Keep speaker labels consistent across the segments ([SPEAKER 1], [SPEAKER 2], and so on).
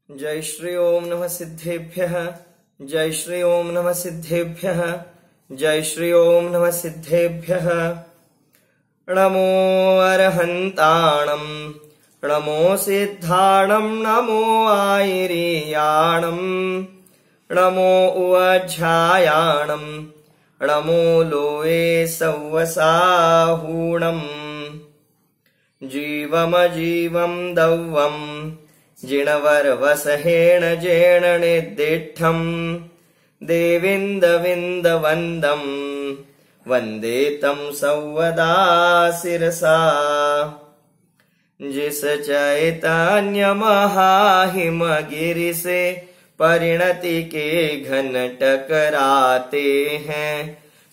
[SPEAKER 1] जय श्री ओम नमः सिद्धेभ्यः। जय श्री ओम नमः सिद्धेभ्यः। जय श्री ओम नमः सिद्धेभ्यः। नमो अरहन्ताणम् नमो सिद्धाणम् नमो आयिरीयाणम् नमो उवज्झायाणम् नमो लोये सव्वसाहूणम् जीवमजीवम् दव्वम् जिणवर्वसहेण जेण निर्दिष्ठम् देविन्दविन्दवन्दम् वन्दे तं सौवदा शिरसा। जिस चैतन्य महाहिमगिरि से परिणति के घन टकराते हैं,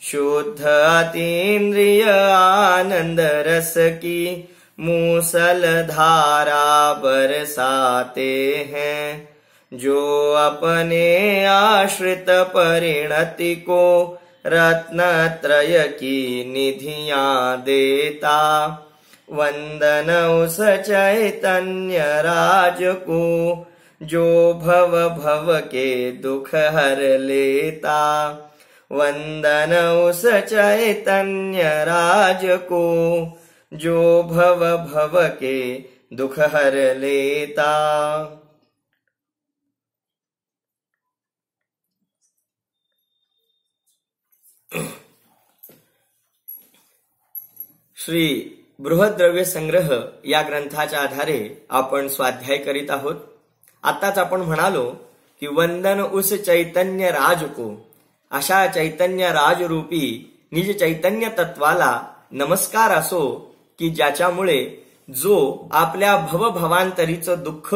[SPEAKER 1] शुद्ध अतीन्द्रिय आनंद रस की मूसल धारा बरसाते हैं, जो अपने आश्रित परिणति को रत्नत्रय की निधियां देता। वंदन उस चैतन्य राज को जो भव भव के दुख हर लेता। वंदन उस चैतन्य राज को जो भव भव के दुख हर लेता। श्री बृहद्रव्य संग्रह या ग्रंथाच्या आधारे आपण स्वाध्याय करीत आहोत। आताच आपण म्हणालो की वंदन उस चैतन्य राज को, अशा चैतन्य राज रूपी निज चैतन्य तत्वाला नमस्कार असो की ज्याच्यामुळे जो आपल्या भवभवांतरीचं दुःख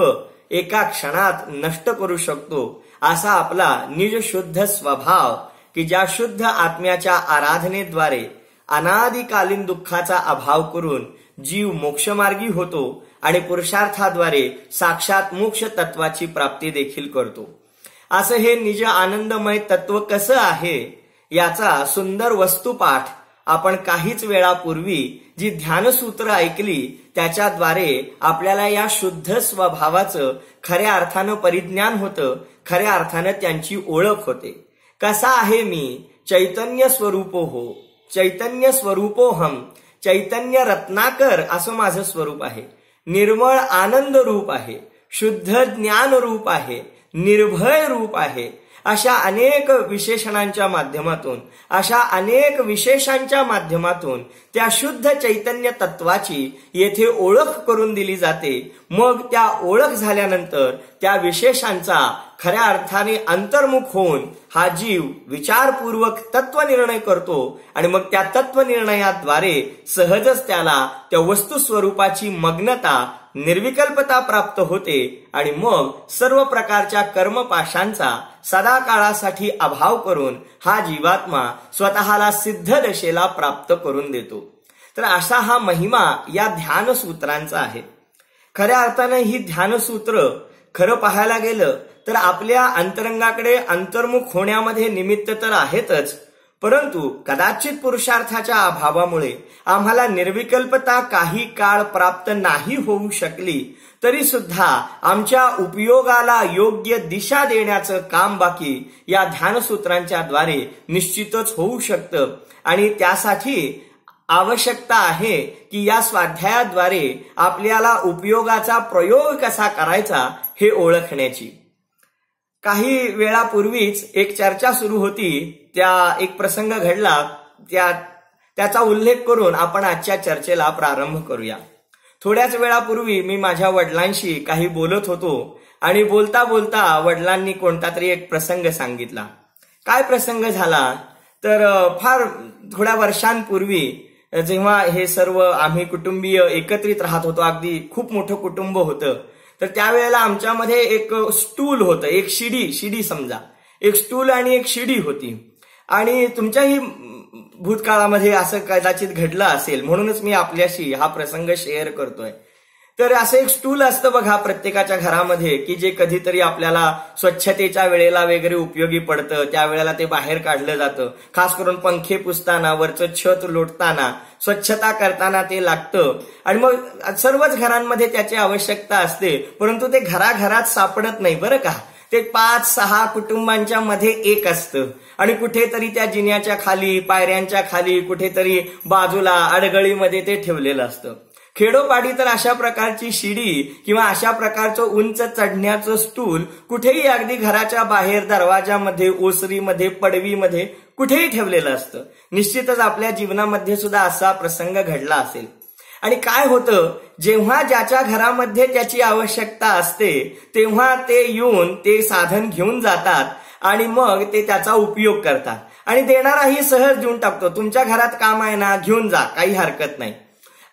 [SPEAKER 1] एका क्षणात नष्ट करू शकतो, असा आपला निज शुद्ध स्वभाव की ज्या शुद्ध आत्म्याच्या आराधनेद्वारे अनादिकालीन दुःखाचा अभाव करून जीव मोक्षमार्गी होतो आणि पुरुषार्थाद्वारे साक्षात मोक्ष तत्वाची प्राप्ती देखील करतो। असं हे निज आनंदमय तत्व कसं आहे याचा सुंदर वस्तुपाठ आपण काहीच वेळापूर्वी जी ध्यानसूत्र ऐकली त्याच्याद्वारे आपल्याला या शुद्ध स्वभावाचं खऱ्या अर्थानं परिज्ञान होतं, खऱ्या अर्थानं त्यांची ओळख होते। कसा आहे मी? चैतन्य स्वरूपो हो, चैतन्य स्वरूपोहम, चैतन्य रत्नाकर असं माझं स्वरूप आहे। निर्मळ आनंद रूप आहे, शुद्ध ज्ञान रूप आहे, निर्भय रूप आहे। अशा अनेक विशेषणांच्या माध्यमातून, अशा अनेक विशेषांच्या माध्यमातून त्या शुद्ध चैतन्य तत्वाची येथे ओळख करून दिली जाते। मग त्या ओळख झाल्यानंतर त्या विशेषांचा खऱ्या अर्थाने अंतर्मुख होऊन हा जीव विचारपूर्वक तत्वनिर्णय करतो आणि मग त्या तत्वनिर्णयाद्वारे सहजच त्याला त्या वस्तू स्वरूपाची मग्नता, निर्विकल्पता प्राप्त होते आणि मग सर्व प्रकारच्या कर्मपाशांचा सदा काळासाठी अभाव करून हा जीवात्मा स्वतःला सिद्ध दशेला प्राप्त करून देतो। तर असा हा महिमा या ध्यानसूत्रांचा आहे। खऱ्या अर्थानं ही ध्यानसूत्र खरं पाहायला गेलं तर आपल्या अंतरंगाकडे अंतर्मुख होण्यामध्ये निमित्त तर आहेतच, परंतु कदाचित पुरुषार्थाच्या अभावामुळे आम्हाला निर्विकल्पता काही काळ प्राप्त नाही होऊ शकली तरी सुद्धा आमच्या उपयोगाला योग्य दिशा देण्याचं काम बाकी या ध्यानसूत्रांच्या द्वारे निश्चितच होऊ शकतं। आणि त्यासाठी आवश्यकता आहे की या स्वाध्यायाद्वारे आपल्याला उपयोगाचा प्रयोग कसा करायचा हे ओळखण्याची। काही वेळापूर्वीच एक चर्चा सुरू होती, त्या एक प्रसंग घडला, त्याचा उल्लेख करून आपण आजच्या चर्चेला प्रारंभ करूया। थोड्याच वेळापूर्वी मी माझ्या वडिलांशी काही बोलत होतो आणि बोलता बोलता वडिलांनी कोणता तरी एक प्रसंग सांगितला। काय प्रसंग झाला तर फार थोड्या वर्षांपूर्वी जेव्हा हे सर्व आम्ही कुटुंबीय एकत्रित राहत होतो, अगदी खूप मोठं कुटुंब होतं, तर त्यावेळेला आमच्यामध्ये एक स्टूल होतं, एक शिडी समजा, एक स्टूल आणि एक शिडी होती। आणि तुमच्याही भूतकाळामध्ये असं कदाचित घडलं असेल, म्हणूनच मी आपल्याशी हा प्रसंग शेअर करतोय। तर असं एक स्टूल असतं बघा प्रत्येकाच्या घरामध्ये, की जे कधीतरी आपल्याला स्वच्छतेच्या वेळेला वगैरे उपयोगी पडतं. त्यावेळेला ते बाहेर काढलं जातं. खास करून पंखे पुसताना, वरचं छत लोटताना, स्वच्छता करताना ते लागतं. आणि मग सर्वच घरांमध्ये त्याची आवश्यकता असते, परंतु ते घराघरात सापडत नाही बरं का. ते 5-6 कुटुंबांच्या मध्ये एक असतं आणि कुठेतरी त्या जिन्याच्या खाली, पायऱ्यांच्या खाली, कुठेतरी बाजूला अडगळीमध्ये ते ठेवलेलं असतं. खेडोपाडी तर अशा प्रकारची शिडी किंवा अशा प्रकारचं उंच चढण्याचं स्टूल कुठेही अगदी घराच्या बाहेर, दरवाजामध्ये, ओसरीमध्ये, पडवीमध्ये कुठेही ठेवलेलं असतं. निश्चितच आपल्या जीवनामध्ये सुद्धा असा प्रसंग घडला असेल. आणि काय होतं, जेव्हा ज्याच्या घरामध्ये त्याची आवश्यकता असते तेव्हा ते येऊन ते साधन घेऊन जातात आणि मग ते त्याचा उपयोग करतात. आणि देणाराही सहज देऊन टाकतो. तुमच्या घरात काम आहे ना, घेऊन जा, काही हरकत नाही.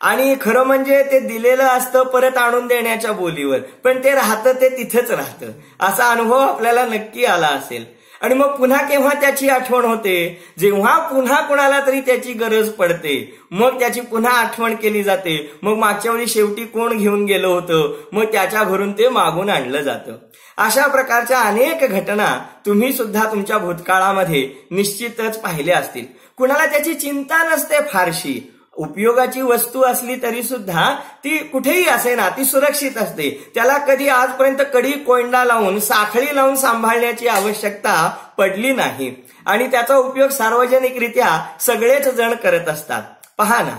[SPEAKER 1] आणि खरं म्हणजे ते दिलेलं असतं परत आणून देण्याच्या बोलीवर, पण ते राहतं ते तिथेच राहतं. असा अनुभव आपल्याला नक्की आला असेल. आणि मग पुन्हा केव्हा त्याची आठवण होते, जेव्हा पुन्हा कुणाला तरी त्याची गरज पडते, मग त्याची पुन्हा आठवण केली जाते. मग मागच्या वेळी शेवटी कोण घेऊन गेलं होतं, मग त्याच्या घरून ते मागून आणलं जातं. अशा प्रकारच्या अनेक घटना तुम्ही सुद्धा तुमच्या भूतकाळामध्ये निश्चितच पाहिल्या असतील. कुणाला त्याची चिंता नसते फारशी. उपयोगाची वस्तू असली तरी सुद्धा ती कुठेही असे ना, ती सुरक्षित असते. त्याला कधी आजपर्यंत कडी कोंडा लावून, साखळी लावून सांभाळण्याची आवश्यकता पडली नाही आणि त्याचा उपयोग सार्वजनिकरित्या सगळेच जण करत असतात. पहा ना,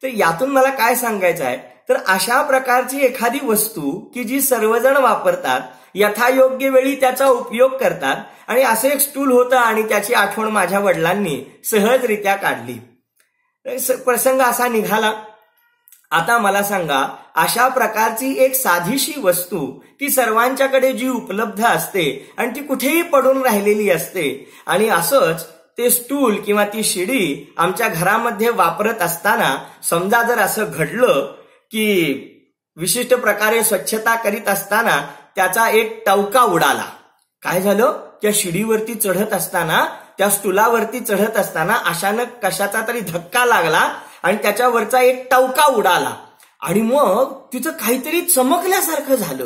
[SPEAKER 1] तर यातून मला काय सांगायचं आहे, तर अशा प्रकारची एखादी वस्तू की जी सर्वजण वापरतात, यथायोग्य वेळी त्याचा उपयोग करतात. आणि असं एक स्टूल होतं आणि त्याची आठवण माझ्या वडिलांनी सहजरित्या काढली. प्रसंग असा निघाला. आता मला सांगा, अशा प्रकारची एक साधीशी वस्तू ती सर्वांच्याकडे जी उपलब्ध असते आणि ती कुठेही पडून राहिलेली असते, आणि असंच ते स्टूल किंवा ती शिडी आमच्या घरामध्ये वापरत असताना समजा जर असं घडलं की विशिष्ट प्रकारे स्वच्छता करीत असताना त्याचा एक टवका उडाला. काय झालं, त्या शिडीवरती चढत असताना, त्या स्टूलावरती चढत असताना अचानक कशाचा तरी धक्का लागला आणि त्याच्यावरचा एक टवका उडाला आणि मग तिचं काहीतरी चमकल्यासारखं झालं.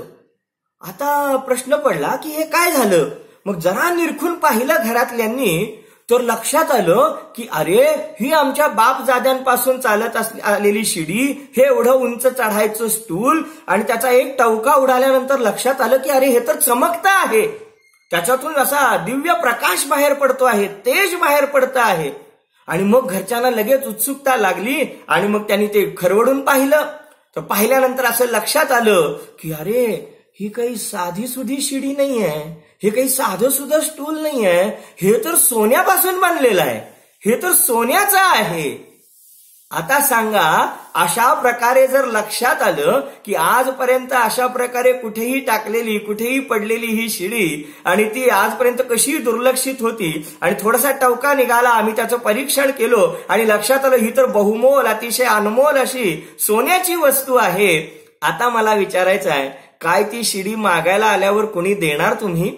[SPEAKER 1] आता प्रश्न पडला की हे काय झालं. मग जरा निरखून पाहिलं घरातल्यांनी, तर लक्षात आलं की अरे, ही आमच्या बापजाद्यांपासून चालत आलेली शिडी, हे एवढं उंच चढायचं स्टूल आणि त्याचा एक टवका उडाल्यानंतर लक्षात आलं की अरे, हे तर चमकतं आहे. त्याच्यातून असा दिव्य प्रकाश बाहेर पडतो आहे, तेज बाहेर पडतं आहे. आणि मग घरच्यांना लगेच उत्सुकता लागली आणि मग त्यांनी ते खरवडून पाहिलं. तर पाहिल्यानंतर असं लक्षात आलं की अरे, ही काही साधी सुधी शिडी नाहीये, हे काही साधं सुद्धा स्टूल नाहीये, हे तर सोन्यापासून बनलेलं आहे, हे तर सोन्याचं आहे. आता सांगा, अशा प्रकारे जर लक्षात आलं की आजपर्यंत अशा प्रकारे कुठेही टाकलेली, कुठेही पडलेली ही शिडी आणि ती आजपर्यंत कशी दुर्लक्षित होती आणि थोडासा टवका निघाला, आम्ही त्याचं परीक्षण केलं आणि लक्षात आलं ही तर बहुमोल, अतिशय अनमोल अशी सोन्याची वस्तू आहे. आता मला विचारायचं आहे, काय ती शिडी मागायला आल्यावर कोणी देणार तुम्ही?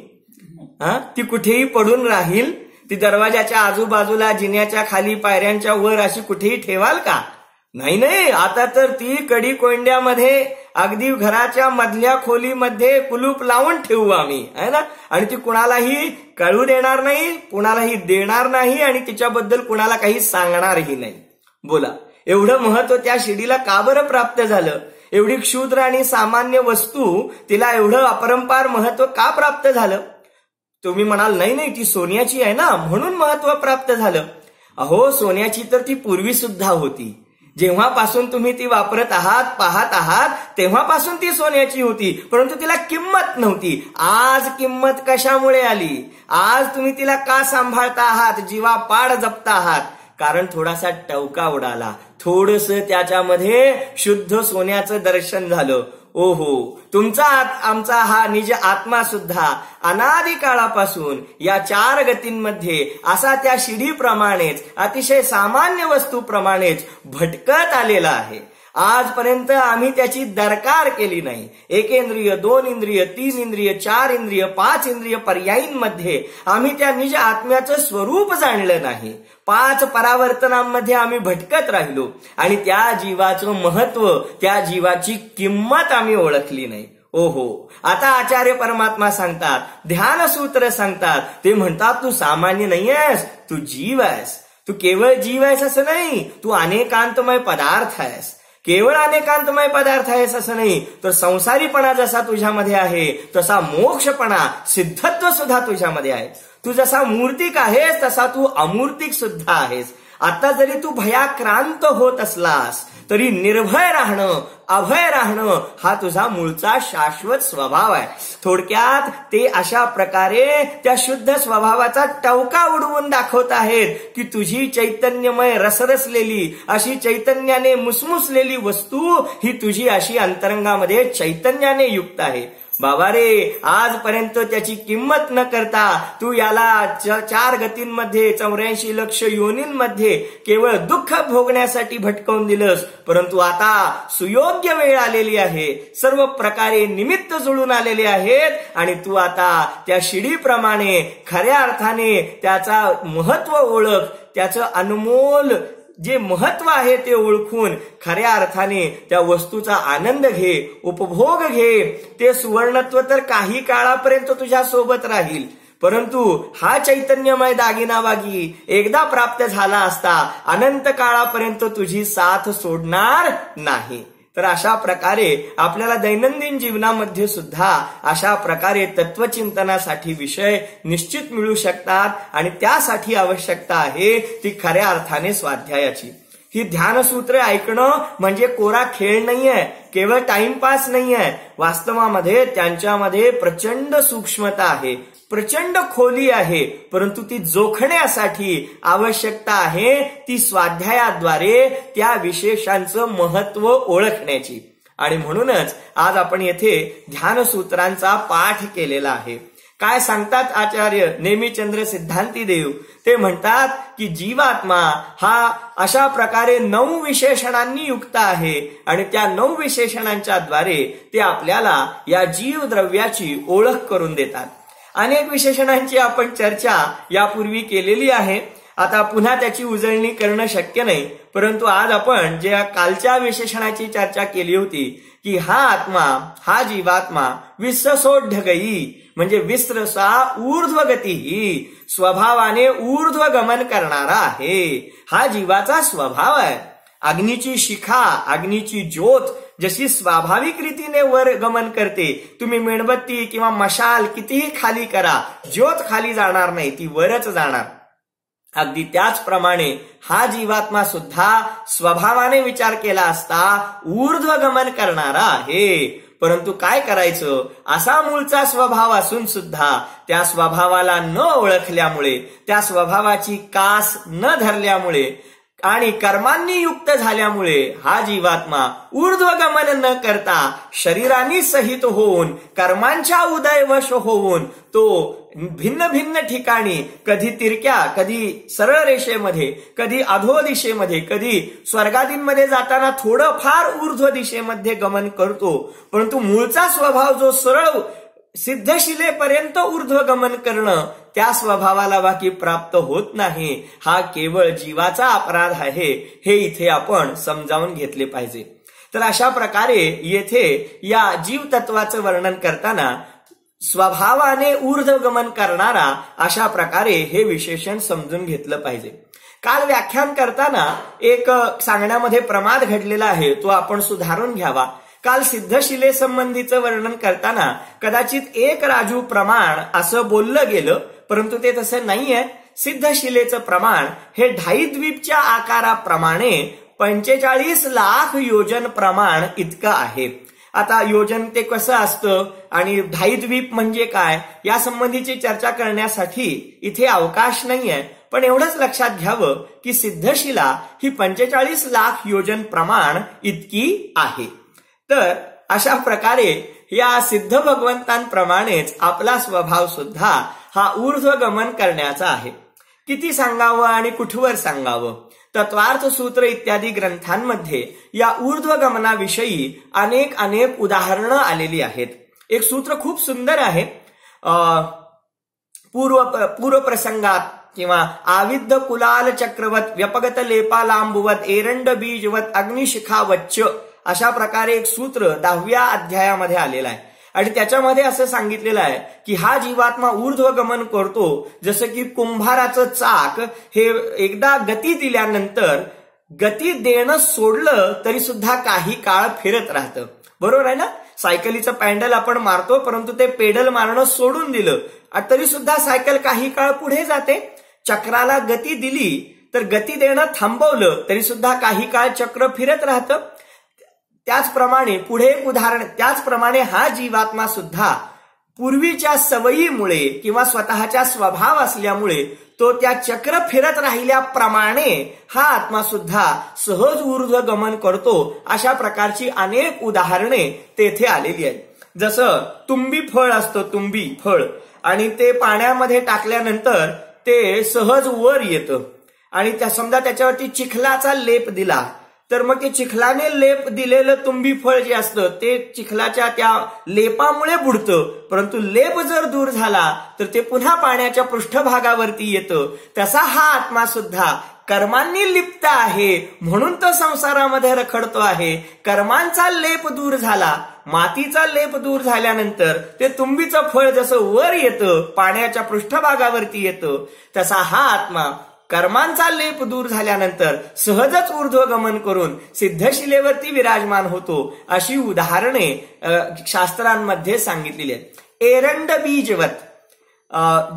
[SPEAKER 1] ती कुठेही पडून राहील? ती दरवाजाच्या आजूबाजूला, जिन्याच्या खाली, पायऱ्यांच्या वर अशी कुठेही ठेवाल का? नाही. आता तर ती कडी कोंड्यामध्ये, अगदी घराच्या मधल्या खोलीमध्ये कुलूप लावून ठेवू आम्ही, है ना. आणि ती कुणालाही कळू देणार नाही, कुणालाही देणार नाही आणि तिच्याबद्दल कुणाला काही सांगणारही नाही. बोला, एवढं महत्व त्या शिडीला का बरं प्राप्त झालं? एवढी क्षुद्र आणि सामान्य वस्तू, तिला एवढं अपरंपार महत्व का प्राप्त झालं? तुम्ही म्हणाल, नाही, ती सोन्याची आहे ना, म्हणून महत्व प्राप्त झालं. अहो, सोन्याची तर ती पूर्वी सुद्धा होती. जेव्हापासून तुम्ही ती वापरत आहात, पाहत आहात, तेव्हापासून ती सोन्याची होती, परंतु तिला किंमत नव्हती. आज किंमत कशामुळे आली? आज तुम्ही तिला का सांभाळता आहात, जीवापाड जपता आहात? कारण थोडासा टवका उडाला, थोडंसं त्याच्यामध्ये शुद्ध सोन्याचं दर्शन झालं. ओहो, तुमचा आमचा हा निज आत्मा सुद्धा अनादी काळापासून या 4 गतींमध्ये असा त्या शिडीप्रमाणेच, अतिशय सामान्य वस्तूप्रमाणेच भटकत आलेला आहे. आजपर्यंत आम्ही त्याची दरकार केली नाही. 1 इंद्रिय, 2 इंद्रिय, 3 इंद्रिय, 4 इंद्रिय, 5 इंद्रिय पर्यायींमध्ये आम्ही त्या निज आत्म्याचं स्वरूप जाणलं नाही. 5 परावर्तनांमध्ये आम्ही भटकत राहिलो आणि त्या जीवाचं महत्व, त्या जीवाची किंमत आम्ही ओळखली नाही. ओहो, आता आचार्य परमात्मा सांगतात, ध्यानसूत्र सांगतात, ते म्हणतात तू सामान्य नाही आहेस, तू जीव आहेस. तू केवळ जीव आहेस असं नाही, तू अनेकांतमय पदार्थ आहेस. केवळ अनेकांतमय पदार्थ आहेस असं नाही, तर संसारीपणा जसा तुझ्यामध्ये आहे तसा मोक्षपणा, सिद्धत्व सुद्धा तुझ्यामध्ये आहे. तू जसा मूर्तिक आहेस तसा तू अमूर्तिक सुद्धा आहेस. आता जरी तू भयाक्रांत होत असलास तरी निर्भय राहणं, अभय राहणं हा तुझा मूळचा शाश्वत स्वभाव आहे. थोडक्यात ते अशा प्रकारे त्या शुद्ध स्वभावाचा टवका उडवून दाखवत आहेत की तुझी चैतन्यमय रसरसलेली, अशी चैतन्याने मुसमुसलेली वस्तू ही तुझी अशी अंतरंगामध्ये चैतन्याने युक्त आहे. बाबा रे, आजपर्यंत त्याची किंमत न करता तू याला 4 गतींमध्ये 84 लक्ष योनींमध्ये केवळ दुःख भोगण्यासाठी भटकवून दिलंस. परंतु आता सुयोग्य वेळ आलेली आहे, सर्व प्रकारे निमित्त जुळून आलेले आहेत आणि तू आता त्या शिडीप्रमाणे खऱ्या अर्थाने त्याचा महत्व ओळख, त्याचं अनमोल जे महत्व आहे ते ओळखून खऱ्या अर्थाने त्या वस्तूचा आनंद घे, उपभोग घे. ते सुवर्णत्व तर काही काळापर्यंत तुझ्या सोबत राहील, परंतु हा चैतन्यमय दागिनावागी एकदा प्राप्त झाला असता अनंत काळापर्यंत तुझी साथ सोडणार नाही. तर अशा प्रकारे आपल्याला दैनंदिन जीवनामध्ये सुद्धा अशा प्रकारे तत्वचिंतनासाठी विषय निश्चित मिळू शकतात आणि त्यासाठी आवश्यकता आहे ती खऱ्या अर्थाने स्वाध्यायाची. ही ध्यानसूत्र ऐकणं म्हणजे कोरा खेळ नाहीये, केवळ टाइमपास नाहीये. वास्तवामध्ये त्यांच्यामध्ये प्रचंड सूक्ष्मता आहे, प्रचंड खोली आहे, परंतु ती जोखण्यासाठी आवश्यकता आहे ती स्वाध्यायाद्वारे त्या विशेषांचं महत्व ओळखण्याची. आणि म्हणूनच आज आपण येथे ध्यानसूत्रांचा पाठ केलेला आहे. काय सांगतात आचार्य नेमिचंद्र सिद्धांती देव? ते म्हणतात की जीवात्मा हा अशा प्रकारे 9 विशेषणांनी युक्त आहे आणि त्या 9 विशेषणांच्या द्वारे ते आपल्याला या जीव द्रव्याची ओळख करून देतात. अनेक विशेषणांची आपण चर्चा यापूर्वी केलेली आहे, आता पुन्हा त्याची उजळणी करणं शक्य नाही. परंतु आज आपण ज्या कालच्या विशेषणाची चर्चा केली होती की हा आत्मा, हा जीवात्मा विश्वसोढगई म्हणजे विस्त्रसा ऊर्ध्वगती, स्वभावाने ऊर्ध्व गमन करणारा आहे. हा जीवाचा स्वभाव आहे. अग्नीची शिखा, अग्नीची ज्योत जशी स्वाभाविक रीतीने वर गमन करते, तुम्ही मेणबत्ती किंवा मशाल कितीही खाली करा, ज्योत खाली जाणार नाही, ती वरच जाणार. अगदी त्याचप्रमाणे हा जीवात्मा सुद्धा स्वभावाने विचार केला असता ऊर्ध्वगमन करणारा आहे. परंतु काय करायचं, असा मूळचा स्वभाव असून सुद्धा त्या स्वभावाला न ओळखल्यामुळे, त्या स्वभावाची कास न धरल्यामुळे आणि कर्मांनी युक्त झाल्यामुळे हा जीवात्मा ऊर्ध्वगमन न करता शरीरानी सहित होऊन, कर्मांच्या उदयवश होऊन तो भिन्न भिन्न ठिकाणी, कधी तिरक्या, कधी सरळ रेषेमध्ये, कधी अधो दिशेमध्ये, कधी स्वर्गादींमध्ये जाताना थोडं फार ऊर्ध्व दिशेमध्ये गमन करतो. परंतु मूळचा स्वभाव जो सरळ सिद्धशिलेपर्यंत ऊर्ध्वगमन करणं, त्या स्वभावाला बाकी प्राप्त होत नाही. हा केवळ जीवाचा अपराध आहे, हे इथे आपण समजावून घेतले पाहिजे. तर अशा प्रकारे येथे या जीव तत्वाचं वर्णन करताना स्वभावाने ऊर्ध्वगमन करणारा अशा प्रकारे हे विशेषण समजून घेतलं पाहिजे. काल व्याख्यान करताना एक सांगण्यामध्ये प्रमाद घडलेला आहे, तो आपण सुधारून घ्यावा. काल सिद्धशिले संबंधीचं वर्णन करताना कदाचित 1 राजू प्रमाण असं बोललं गेलं, परंतु ते तसं नाहीये. सिद्धशिलेचं प्रमाण हे ढाईद्वीपच्या आकाराप्रमाणे 45 लाख योजन प्रमाण इतकं आहे. आता योजन ते कसं असतं आणि ढाईद्वीप म्हणजे काय या संबंधीची चर्चा करण्यासाठी इथे अवकाश नाहीये. पण एवढंच लक्षात घ्यावं की सिद्धशिला ही 45 लाख योजन प्रमाण इतकी आहे. तर अशा प्रकारे या सिद्ध भगवंतांप्रमाणेच आपला स्वभाव सुद्धा हा ऊर्ध्वगमन करण्याचा आहे. किती सांगावं आणि कुठवर सांगावं? तत्वार्थ सूत्र इत्यादी ग्रंथांमध्ये या ऊर्ध्वगमनाविषयी अनेक उदाहरणं आलेली आहेत. एक सूत्र खूप सुंदर आहे. पूर्व प्रसंगात किंवा आविद्ध कुलाल चक्रवत व्यपगत लेपालांबुवत एरंड बीजवत अग्निशिखावच्च अशा प्रकारे एक सूत्र 10व्या अध्यायामध्ये आलेलं आहे. आणि त्याच्यामध्ये असं सांगितलेलं आहे की हा जीवात्मा ऊर्ध्वगमन करतो जसं की कुंभाराचं चाक हे एकदा गती दिल्यानंतर गती देणं सोडलं तरी सुद्धा काही काळ फिरत राहतं. बरोबर आहे ना? सायकलीचं पॅन्डल आपण मारतो, परंतु ते पेडल मारणं सोडून दिलं तरी सुद्धा सायकल काही काळ पुढे जाते. चक्राला गती दिली तर गती देणं थांबवलं तरी सुद्धा काही काळ चक्र फिरत राहतं. त्याचप्रमाणे पुढे एक उदाहरण, त्याचप्रमाणे हा जीवात्मा सुद्धा पूर्वीच्या सवयीमुळे किंवा स्वतःच्या स्वभाव असल्यामुळे तो त्या चक्र फिरत राहिल्याप्रमाणे हा आत्मा सुद्धा सहज ऊर्ध्वगमन करतो. अशा प्रकारची अनेक उदाहरणे तेथे आलेली आहेत. जसं तुंबी फळ असतं, तुंबी फळ, आणि ते पाण्यामध्ये टाकल्यानंतर ते सहज वर येतं आणि समजा त्याच्यावरती चिखलाचा लेप दिला तर मग ते चिखलाने लेप दिलेलं तुंबी फळ जे असतं ते चिखलाच्या त्या लेपामुळे बुडतं. परंतु लेप जर दूर झाला तर ते पुन्हा पाण्याच्या पृष्ठभागावरती येतं. तसा हा आत्मा सुद्धा कर्मांनी लिप्त आहे म्हणून तो संसारामध्ये रखडतो आहे. कर्मांचा लेप दूर झाला, मातीचा लेप दूर झाल्यानंतर ते तुंबीचं फळ जसं वर येतं, पाण्याच्या पृष्ठभागावरती येतं, तसा हा आत्मा कर्मांचा लेप दूर झाल्यानंतर सहजच ऊर्ध्वगमन करून सिद्धशिलेवरती विराजमान होतो. अशी उदाहरणे शास्त्रांमध्ये सांगितलेली आहेत. एरंड बीजवत,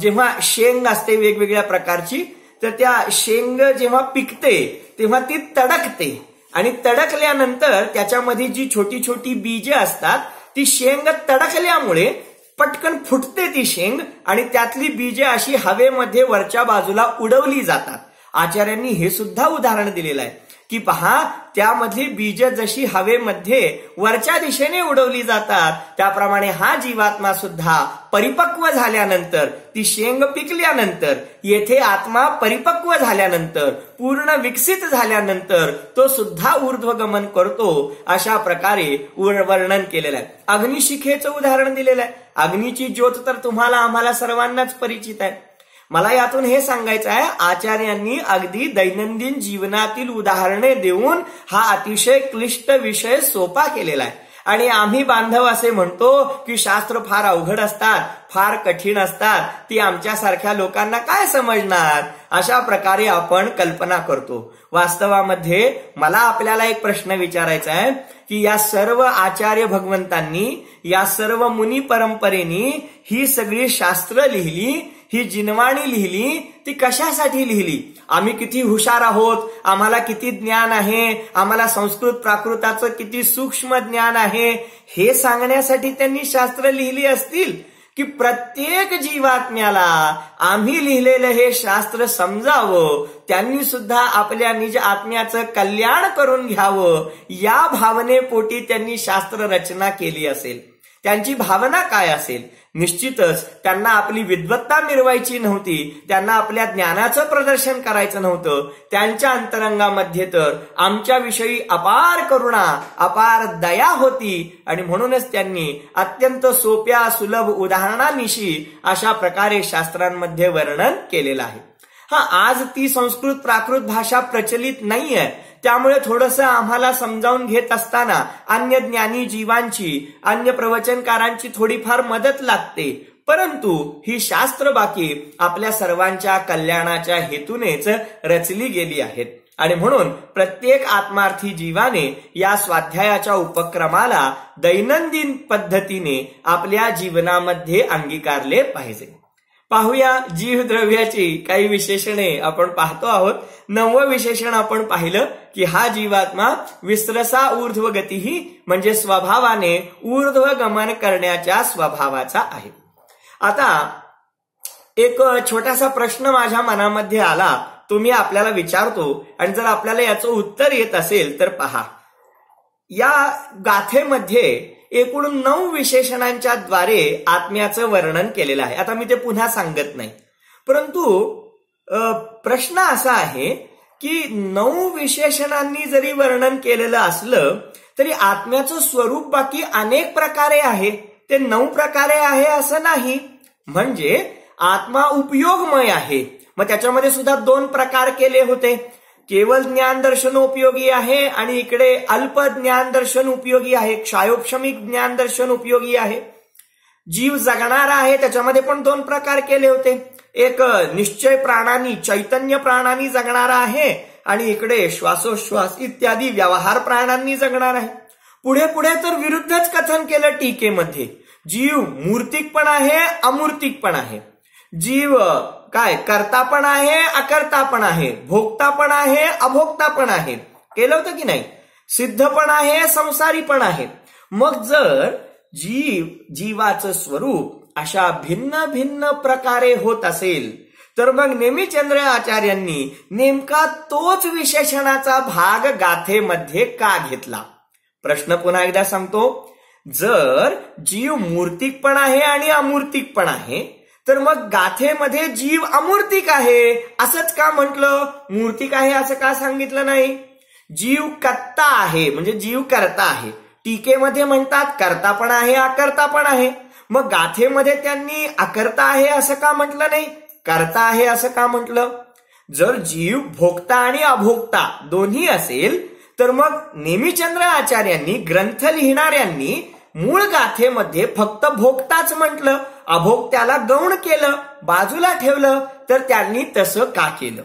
[SPEAKER 1] जेव्हा शेंग असते वेगवेगळ्या प्रकारची, तर त्या शेंग जेव्हा पिकते तेव्हा ती तडकते आणि तडकल्यानंतर त्याच्यामध्ये जी छोटी छोटी बीजे असतात ती शेंग तडकल्यामुळे पटकन फुटते ती शेंग आणि त्यातली बीजे अशी हवेमध्ये वरच्या बाजूला उडवली जातात. आचार्यांनी हे सुद्धा उदाहरण दिलेलं आहे की पहा, त्यामधली बीज जशी हवेमध्ये वरच्या दिशेने उडवली जातात त्याप्रमाणे हा जीवात्मा सुद्धा परिपक्व झाल्यानंतर, ती शेंग पिकल्यानंतर, येथे आत्मा परिपक्व झाल्यानंतर, पूर्ण विकसित झाल्यानंतर तो सुद्धा ऊर्ध्वगमन करतो. अशा प्रकारे वर्णन केलेलं आहे. अग्निशिखेचं उदाहरण दिलेलं आहे. अग्नीची ज्योत तर तुम्हाला आम्हाला सर्वांनाच परिचित आहे. मला यातून हे सांगायचं आहे, आचार्यांनी अगदी दैनंदिन जीवनातील उदाहरणे देऊन हा अतिशय क्लिष्ट विषय सोपा केलेला आहे. आणि आम्ही बांधव असे म्हणतो की शास्त्र फार अवघड असतात, फार कठीण असतात, ती आमच्यासारख्या लोकांना काय समजणार, अशा प्रकारे आपण कल्पना करतो. वास्तवामध्ये मला आपल्याला एक प्रश्न विचारायचा आहे की या सर्व आचार्य भगवंतांनी, या सर्व मुनी परंपरेनी ही सगळी शास्त्र लिहिली, ही जिनवाणी लिहिली, ती कशासाठी लिहिली? आम्ही किती हुशार आहोत, आम्हाला किती ज्ञान आहे, आम्हाला संस्कृत प्राकृताचं किती सूक्ष्म ज्ञान आहे, हे सांगण्यासाठी त्यांनी शास्त्र लिहिली असतील की प्रत्येक जीवात्म्याला आम्ही लिहिलेलं हे शास्त्र समजावं, त्यांनी सुद्धा आपल्या निज आत्म्याचं कल्याण करून घ्यावं, या भावनेपोटी त्यांनी शास्त्र रचना केली असेल. त्यांची भावना काय असेल? निश्चितच त्यांना आपली विद्वत्ता मिरवायची नव्हती, त्यांना आपल्या ज्ञानाचं प्रदर्शन करायचं नव्हतं. त्यांच्या अंतरंगामध्ये तर आमच्याविषयी अपार करुणा, अपार दया होती आणि म्हणूनच त्यांनी अत्यंत सोप्या सुलभ उदाहरणानिशी अशा प्रकारे शास्त्रांमध्ये वर्णन केलेलं आहे. आज ती संस्कृत प्राकृत भाषा प्रचलित नाहीये, त्यामुळे थोडंसं आम्हाला समजावून घेत असताना अन्य ज्ञानी जीवांची, अन्य प्रवचनकारांची थोडीफार मदत लागते. परंतु ही शास्त्र बाकी आपल्या सर्वांच्या कल्याणाच्या हेतूनेच रचली गेली आहेत आणि म्हणून प्रत्येक आत्मार्थी जीवाने या स्वाध्यायाच्या उपक्रमाला दैनंदिन पद्धतीने आपल्या जीवनामध्ये अंगीकारले पाहिजे. पाहूया जीवद्रव्याची काही विशेषणे आपण पाहतो आहोत. 9वं विशेषण आपण पाहिलं की हा जीवात्मा विस्रसा ऊर्ध्वगतीही म्हणजे स्वभावाने ऊर्ध्वगमन करण्याच्या स्वभावाचा आहे. आता एक छोटासा प्रश्न माझ्या मनामध्ये आला, तो मी आपल्याला विचारतो आणि जर आपल्याला याचं उत्तर येत असेल तर पहा. या गाथेमध्ये एकूण 9 विशेषणांच्या द्वारे आत्म्याचं वर्णन केलेलं आहे. आता मी ते पुन्हा सांगत नाही, परंतु प्रश्न असा आहे की 9 विशेषणांनी जरी वर्णन केलेलं असलं तरी आत्म्याचं स्वरूप बाकी अनेक प्रकारे आहे. ते 9 प्रकारे आहे असं नाही. म्हणजे आत्मा उपयोगमय आहे. मग त्याच्यामध्ये सुद्धा 2 प्रकार केले होते. केवळ ज्ञान दर्शन उपयोगी आहे आणि इकडे अल्प ज्ञान दर्शन उपयोगी आहे, क्षायोपशमिक ज्ञान दर्शन उपयोगी आहे. जीव जगणारा आहे त्याच्यामध्ये पण 2 प्रकार केले होते. एक निश्चय प्राणांनी, चैतन्य प्राणांनी जगणारा आहे आणि इकडे श्वासोश्वास इत्यादी व्यवहार प्राणांनी जगणार आहे. पुढे पुढे तर विरुद्धच कथन केलं टीकेमध्ये. जीव मूर्तिक पण आहे, अमूर्तिक पण आहे. जीव काय करता पण आहे, अकर्ता पण आहे, भोगता पण आहे, अभोगता पण आहे. केलं होतं की नाही? सिद्ध पण आहे, संसारी पण आहे. मग जर जीवाचं स्वरूप अशा भिन्न भिन्न प्रकारे होत असेल तर मग नेमिचंद्र आचार्यांनी नेमका तोच विशेषणाचा भाग गाथेमध्ये का घेतला? प्रश्न पुन्हा एकदा सांगतो. जर जीव मूर्तिक पण आहे आणि अमूर्तिक पण आहे तर मग गाथेमध्ये जीव अमूर्तिक आहे असंच का म्हटलं? मूर्तिक आहे असं का सांगितलं नाही? जीव कर्ता आहे म्हणजे जीव करता आहे. टीकेमध्ये म्हणतात कर्ता पण आहे, अकर्ता पण आहे. मग गाथेमध्ये त्यांनी अकर्ता आहे असं का म्हटलं नाही, कर्ता आहे असं का म्हटलं? जर जीव भोगता आणि अभोगता दोन्ही असेल तर मग नेमिचंद्र आचार्यांनी, ग्रंथ लिहिणाऱ्यांनी मूळ गाथेमध्ये फक्त भोगताच म्हटलं, अभोगत्याला गौण केलं, बाजूला ठेवलं. तर त्यांनी तसं का केलं?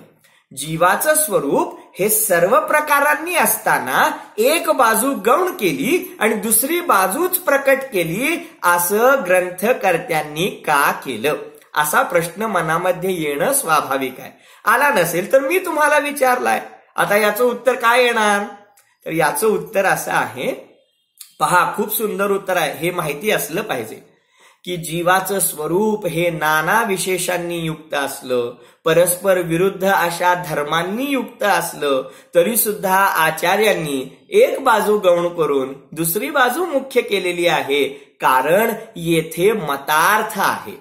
[SPEAKER 1] जीवाचं स्वरूप हे सर्व प्रकारांनी असताना एक बाजू गौण केली आणि दुसरी बाजूच प्रकट केली असं ग्रंथकर्त्यांनी का केलं? असा प्रश्न मनामध्ये येणं स्वाभाविक आहे. आला नसेल तर मी तुम्हाला विचारलाय. आता याचं उत्तर काय येणार? तर याचं उत्तर असं आहे, पहा, खूप सुंदर उत्तर आहे. हे माहिती असलं पाहिजे की जीवाचं स्वरूप हे नाना विशेषांनी युक्त असलं, परस्पर विरुद्ध अशा धर्मांनी युक्त असलं तरी सुद्धा आचार्यांनी एक बाजू गौण करून दुसरी बाजू मुख्य केलेली आहे. कारण येथे मतार्थ आहे.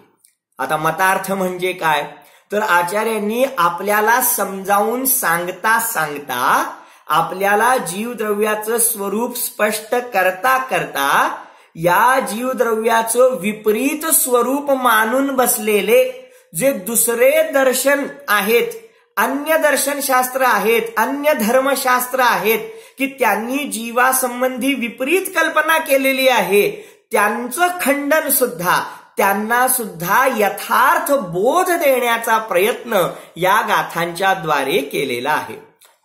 [SPEAKER 1] आता मतार्थ म्हणजे काय? तर आचार्यांनी आपल्याला समजावून सांगता सांगता, आपल्याला जीवद्रव्याचं स्वरूप स्पष्ट करता करता या जीवद्रव्याचं विपरीत स्वरूप मानून बसलेले जे दुसरे दर्शन आहेत, अन्य दर्शनशास्त्र आहेत, अन्य धर्मशास्त्र आहेत की त्यांनी जीवासंबंधी विपरीत कल्पना केलेली आहे, त्यांचं खंडन सुद्धा, त्यांना सुद्धा यथार्थ बोध देण्याचा प्रयत्न या गाथांच्या द्वारे केलेला आहे.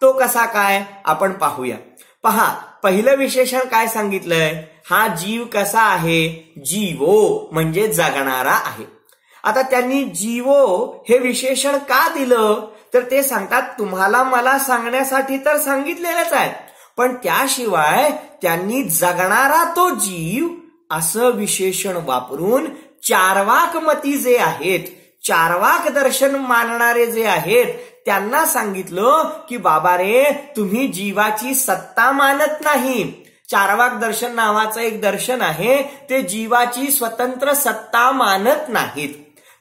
[SPEAKER 1] तो कसा काय आपण पाहूया. पहा, पहिलं विशेषण काय सांगितलंय? हा जीव कसा आहे? जीवो म्हणजे जगणारा आहे. आता त्यांनी जीवो हे विशेषण का दिलं? तर ते सांगतात तुम्हाला मला सांगण्यासाठी तर सांगितलेलंच आहे, पण त्याशिवाय त्यांनी जगणारा तो जीव असं विशेषण वापरून चार्वाक मती जे आहेत, चार्वाक दर्शन मानणारे जे आहेत त्यांना सांगितलं की बाबा रे, तुम्ही जीवाची सत्ता मानत नाही. चार्वाक दर्शन नावाचं एक दर्शन आहे, ते जीवाची स्वतंत्र सत्ता मानत नाहीत.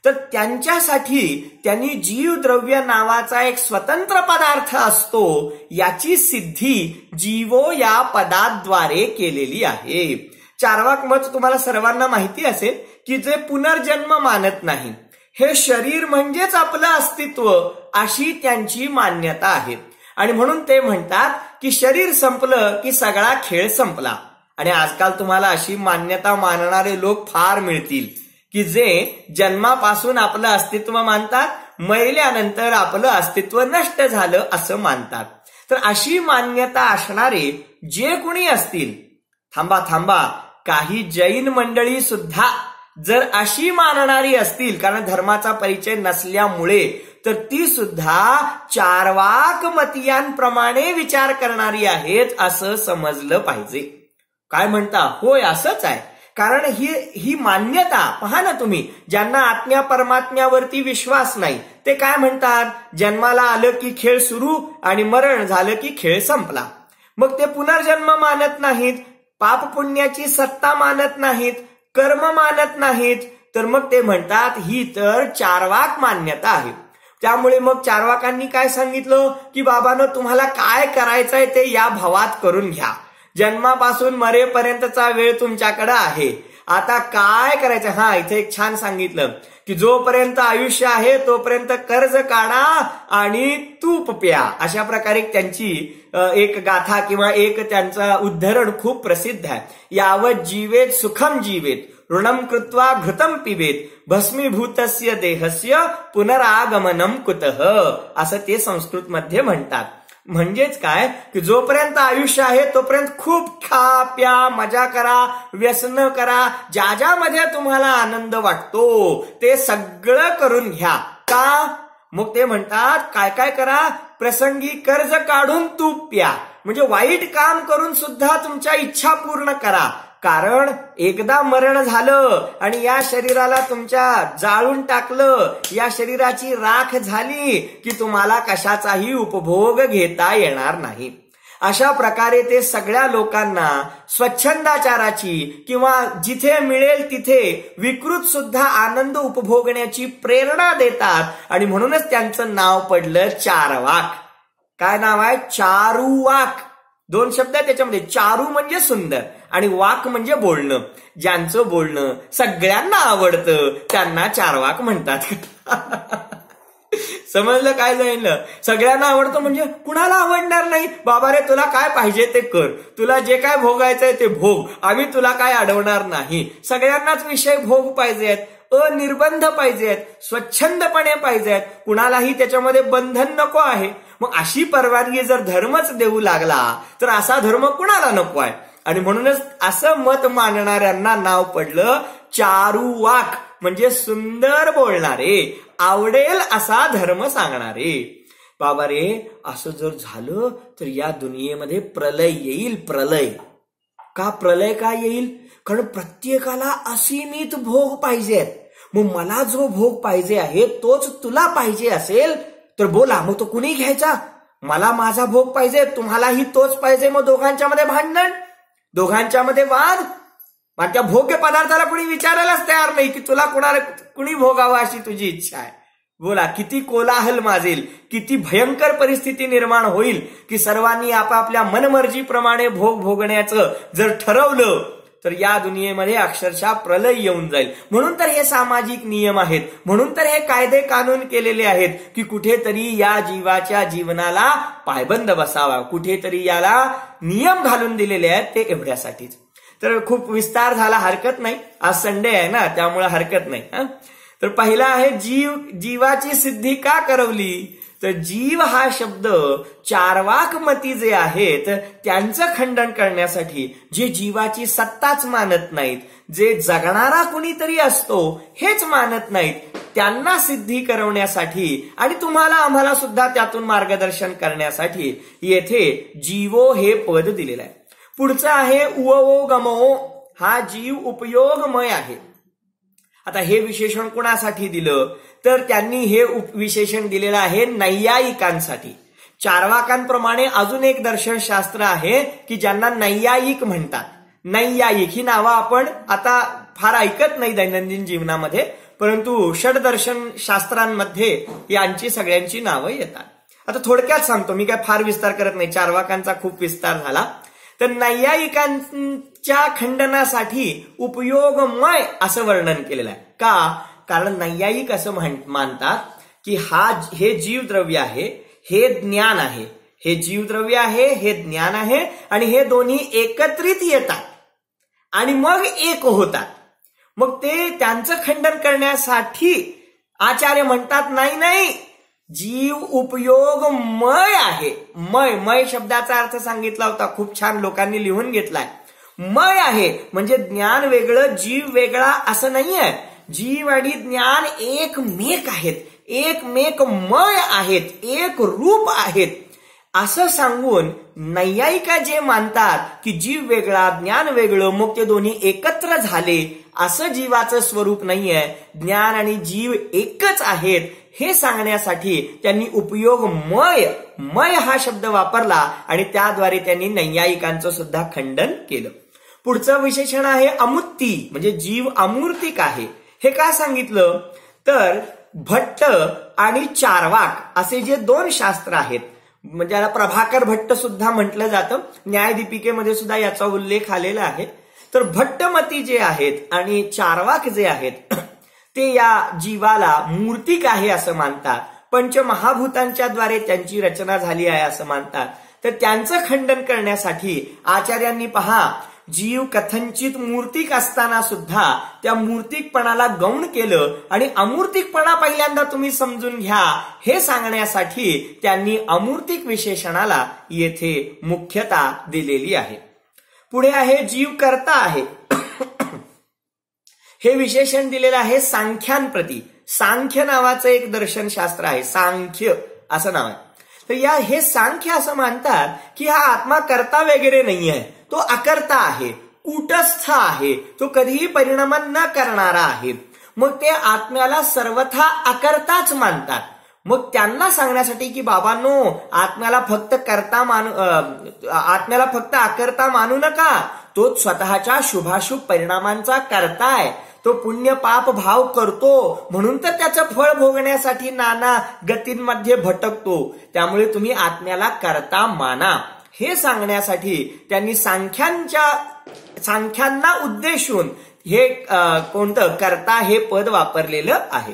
[SPEAKER 1] तर त्यांच्यासाठी त्यांनी जीवद्रव्य नावाचा एक स्वतंत्र पदार्थ असतो याची सिद्धी जीवो या पदाद्वारे केलेली आहे. चार्वाक मत तुम्हाला सर्वांना माहिती असेल की जे पुनर्जन्म मानत नाही, हे शरीर म्हणजेच आपलं अस्तित्व अशी त्यांची मान्यता आहे. आणि म्हणून ते म्हणतात की शरीर संपलं की सगळा खेळ संपला. आणि आजकाल तुम्हाला अशी मान्यता मानणारे लोक फार मिळतील की जे जन्मापासून आपलं अस्तित्व मानतात, मरल्यानंतर आपलं अस्तित्व नष्ट झालं असं मानतात. तर अशी मान्यता असणारे जे कोणी असतील, थांबा, काही जैन मंडळी सुद्धा जर अशी मानणारी असतील, कारण धर्माचा परिचय नसल्यामुळे, तर ती सुद्धा चार्वाक मतीयांप्रमाणे विचार करणारी आहेत असं समजलं पाहिजे. काय म्हणता? होय, असंच आहे. कारण ही मान्यता पहा ना तुम्ही, ज्यांना आत्म्या परमात्म्यावरती विश्वास नाही ते काय म्हणतात? जन्माला आलं की खेळ सुरू आणि मरण झालं की खेळ संपला. मग ते पुनर्जन्म मानत नाहीत, पाप पुण्याची सत्ता मानत नाहीत, कर्म मानत नाहीत. तर मग ते म्हणतात ही तर चार्वाक मान्यता आहे. त्यामुळे मग चार्वाकांनी काय सांगितलं की बाबांनो, तुम्हाला काय करायचंय ते या भावात करून घ्या. जन्मापासून मरेपर्यंतचा वेळ तुमच्याकडे आहे. आता काय करायचं? इथे एक छान सांगितलं की जोपर्यंत आयुष्य आहे तोपर्यंत कर्ज काढा आणि तूप प्या. अशा प्रकारे त्यांची एक गाथा किंवा एक त्यांचं उद्धरण खूप प्रसिद्ध आहे. यावत जीवेत सुखम जीवेत ऋणम कृत्वा घृतम पिबेत भस्मीभूतस्य देहस्य पुनरागमनम कुतः, असं ते संस्कृत मध्ये म्हणतात. म्हणजेच काय की जोपर्यंत आयुष्य आहे तोपर्यंत खूप खा प्या, मजा करा, व्यसन करा, ज्यामध्ये तुम्हाला आनंद वाटतो ते सगळं करून घ्या. का? मग ते म्हणतात काय काय करा? प्रसंगी कर्ज काढून तूप प्या. म्हणजे वाईट काम करून सुद्धा तुमच्या इच्छा पूर्ण करा. कारण एकदा मरण झालं आणि या शरीराला तुमच्या जाळून टाकलं, या शरीराची राख झाली की तुम्हाला कशाचाही उपभोग घेता येणार नाही. अशा प्रकारे ते सगळ्या लोकांना स्वच्छंदाचाराची किंवा जिथे मिळेल तिथे विकृत सुद्धा आनंद उपभोगण्याची प्रेरणा देतात. आणि म्हणूनच त्यांचं नाव पडलं चारवाक. काय नाव आहे? चारुवाक. 2 शब्द आहे त्याच्यामध्ये. चारू म्हणजे सुंदर आणि वाक म्हणजे बोलणं. ज्यांचं बोलणं सगळ्यांना आवडतं त्यांना चारवाक म्हणतात. समजलं काय जाईल? सगळ्यांना आवडतं म्हणजे कुणाला आवडणार नाही? बाबा रे, तुला काय पाहिजे ते कर, तुला जे काय भोगायचंय ते भोग, आम्ही तुला काय अडवणार नाही. सगळ्यांनाच विषय भोग पाहिजेत, अनिर्बंध पाहिजेत, स्वच्छंदपणे पाहिजेत, कुणालाही त्याच्यामध्ये बंधन नको आहे. मग अशी परवानगी जर धर्मच देऊ लागला तर असा धर्म कुणाला नको आहे. आणि म्हणूनच असं मत मांडणाऱ्यांना नाव पडलं चारुवाक, म्हणजे सुंदर बोलणारे, आवडेल असा धर्म सांगणारे. बाबा रे, असं जर झालं तर या दुनियेमध्ये प्रलय येईल. प्रलय का? प्रलय का येईल? कारण प्रत्येकाला असीमित भोग पाहिजेत. मग मला जो भोग पाहिजे आहे तोच तुला पाहिजे असेल तर बोला, मग तो कुणी घ्यायचा? मला माझा भोग पाहिजे, तुम्हालाही तोच पाहिजे. मग दोघांच्या मध्ये भांडण, दोघांच्या मध्ये वाद. मग त्या भोग्य पदार्थाला कुणी विचारायलाच तयार नाही की तुला कुणी भोगावं अशी तुझी इच्छा आहे. बोला, किती कोलाहल माजेल, किती भयंकर परिस्थिती निर्माण होईल की सर्वांनी आपापल्या मनमर्जीप्रमाणे भोग भोगण्याचं जर ठरवलं तर या दुनियेमध्ये अक्षरशः प्रलय येऊन जाईल. म्हणून तर हे सामाजिक नियम आहेत, म्हणून तर हे कायदे कानून केलेले आहेत की कुठेतरी या जीवाच्या जीवनाला पायबंद बसावा, कुठेतरी याला नियम घालून दिलेले आहेत. ते एवढ्यासाठीच. तर खूप विस्तार झाला, हरकत नाही. आज संडे आहे ना, त्यामुळे हरकत नाही. तर पहिला आहे जीवाची सिद्धी का करवली? तर जीव हा शब्द चारवाक मती जे आहेत त्यांचं खंडन करण्यासाठी, जे जीवाची सत्ताच मानत नाहीत, जे जगणारा कुणीतरी असतो हेच मानत नाहीत, त्यांना सिद्धी करवण्यासाठी आणि तुम्हाला आम्हाला सुद्धा त्यातून मार्गदर्शन करण्यासाठी येथे जीवो हे पद दिलेलं आहे. पुढचं आहे उवो गमो. हा जीव उपयोगमय आहे. आता हे विशेषण कोणासाठी दिलं? तर त्यांनी हे विशेषण दिलेलं आहे नैयायिकांसाठी. चार्वाकांप्रमाणे अजून एक दर्शनशास्त्र आहे की ज्यांना नैयायिक म्हणतात. नैयायिक ही नावं आपण आता फार ऐकत नाही दैनंदिन जीवनामध्ये, परंतु षडदर्शन शास्त्रांमध्ये यांची सगळ्यांची नावं येतात. आता थोडक्यात सांगतो, मी काय फार विस्तार करत नाही, चार्वाकांचा खूप विस्तार झाला. तर नैयायिकांच्या खंडनासाठी उपयोगमय असं वर्णन केलेलं आहे. का? कारण नैयायिक असं मानतात की हे जीवद्रव्य आहे, हे ज्ञान आहे. हे जीवद्रव्य आहे, हे ज्ञान आहे आणि हे दोन्ही एकत्रित येतात आणि मग एक होतात. मग ते त्यांचं खंडन करण्यासाठी आचार्य म्हणतात नाही, जीव उपयोगमय आहे. मय शब्दाचा अर्थ सांगितला होता, खूप छान लोकांनी लिहून घेतलाय. मय आहे म्हणजे ज्ञान वेगळं, जीव वेगळा असं नाहीये. जीव आणि ज्ञान एकमेक आहेत, एकमेकमय आहेत, एक रूप आहेत असं सांगून नैयायिका जे मानतात की जीव वेगळा ज्ञान वेगळं, मग ते दोन्ही एकत्र झाले, असं जीवाचं स्वरूप नाहीये. ज्ञान आणि जीव एकच आहेत हे सांगण्यासाठी त्यांनी उपयोगमय हा शब्द वापरला आणि त्याद्वारे त्यांनी नैयायिकांचं सुद्धा खंडन केलं. पुढचं विशेषण आहे अमूर्ती, म्हणजे जीव अमूर्तिक आहे. हे का सांगितलं? तर भट्ट आणि चार्वाक असे जे दोन शास्त्र आहेत, म्हणजे याला प्रभाकर भट्ट सुद्धा म्हटलं जातं, न्यायदीपिकेमध्ये सुद्धा याचा उल्लेख आलेला आहे. तर भट्टमती जे आहेत आणि चार्वाक जे आहेत ते या जीवाला मूर्तिक आहे असं मानतात, पंचमहाभूतांच्या द्वारे त्यांची रचना झाली आहे असं मानतात. तर त्यांचं खंडन करण्यासाठी आचार्यांनी पहा, जीव कथंचित मूर्तिक असताना सुद्धा त्या मूर्तिकपणाला गौण केलं आणि अमूर्तिकपणा पहिल्यांदा तुम्ही समजून घ्या हे सांगण्यासाठी त्यांनी अमूर्तिक विशेषणाला येथे मुख्यता दिलेली आहे. पुढे आहे जीव कर्ता आहे. हे विशेषण दिलेलं आहे सांख्यांप्रती. सांख्य नावाचं एक दर्शनशास्त्र आहे, सांख्य असं नाव आहे. तर हे सांख्य असं मानतात की हा आत्मा कर्ता वगैरे नाही आहे, तो अकर्ता आहे, कूटस्थ आहे, तो कधीही परिणाम न करणारा आहे. मग ते आत्म्याला सर्वथा अकर्ताच मानतात. मग त्यांना सांगण्यासाठी की बाबांनो, आत्म्याला फक्त अकर्ता मानू नका, तो स्वतःच्या शुभाशुभ परिणामांचा कर्ता आहे, तो पुण्य पाप भाव करतो, म्हणून तर त्याचं फळ भोगण्यासाठी नाना गतींमध्ये भटकतो. त्यामुळे तुम्ही आत्म्याला कर्ता माना हे सांगण्यासाठी त्यांनी सांख्यांना उद्देशून हे कोणतं कर्ता हे पद वापरलेलं आहे.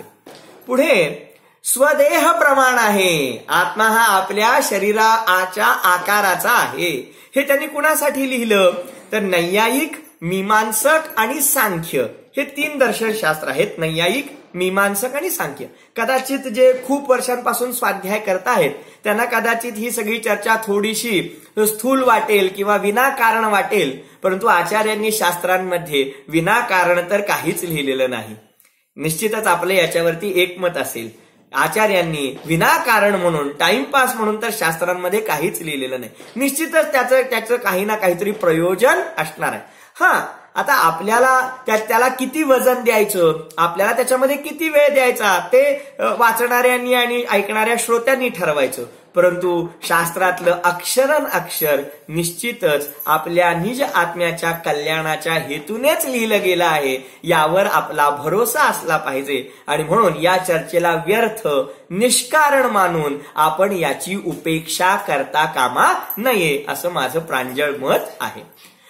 [SPEAKER 1] पुढे स्वदेह प्रमाण आहे. आत्मा हा आपल्या शरीराच्या आकाराचा आहे. हे त्यांनी कुणासाठी लिहिलं तर नैयायिक, मीमांसक आणि सांख्य हे तीन दर्शनशास्त्र आहेत, नैयायिक, मीमांसक आणि सांख्य. कदाचित जे खूप वर्षांपासून स्वाध्याय करतायत त्यांना कदाचित ही सगळी चर्चा थोडीशी स्थूल वाटेल किंवा विनाकारण वाटेल, परंतु आचार्यांनी शास्त्रांमध्ये विनाकारण तर काहीच लिहिलेलं नाही. निश्चितच आपलं याच्यावरती एकमत असेल. आचार्यांनी विनाकारण म्हणून, टाइमपास म्हणून तर शास्त्रांमध्ये काहीच लिहिलेलं नाही. निश्चितच त्याचं काही ना काहीतरी प्रयोजन असणार आहे. आता आपल्याला त्याला किती वजन द्यायचं, आपल्याला त्याच्यामध्ये किती वेळ द्यायचा ते वाचणाऱ्यांनी आणि ऐकणाऱ्या श्रोत्यांनी ठरवायचं. परंतु शास्त्रातलं अक्षरन अक्षर निश्चितच आपल्या निज आत्म्याच्या कल्याणाच्या हेतूनेच लिहिलं गेलं आहे, यावर आपला भरोसा असला पाहिजे. आणि म्हणून या चर्चेला व्यर्थ, निष्कारण मानून आपण याची उपेक्षा करता कामा नये असं माझं प्रांजळ मत आहे.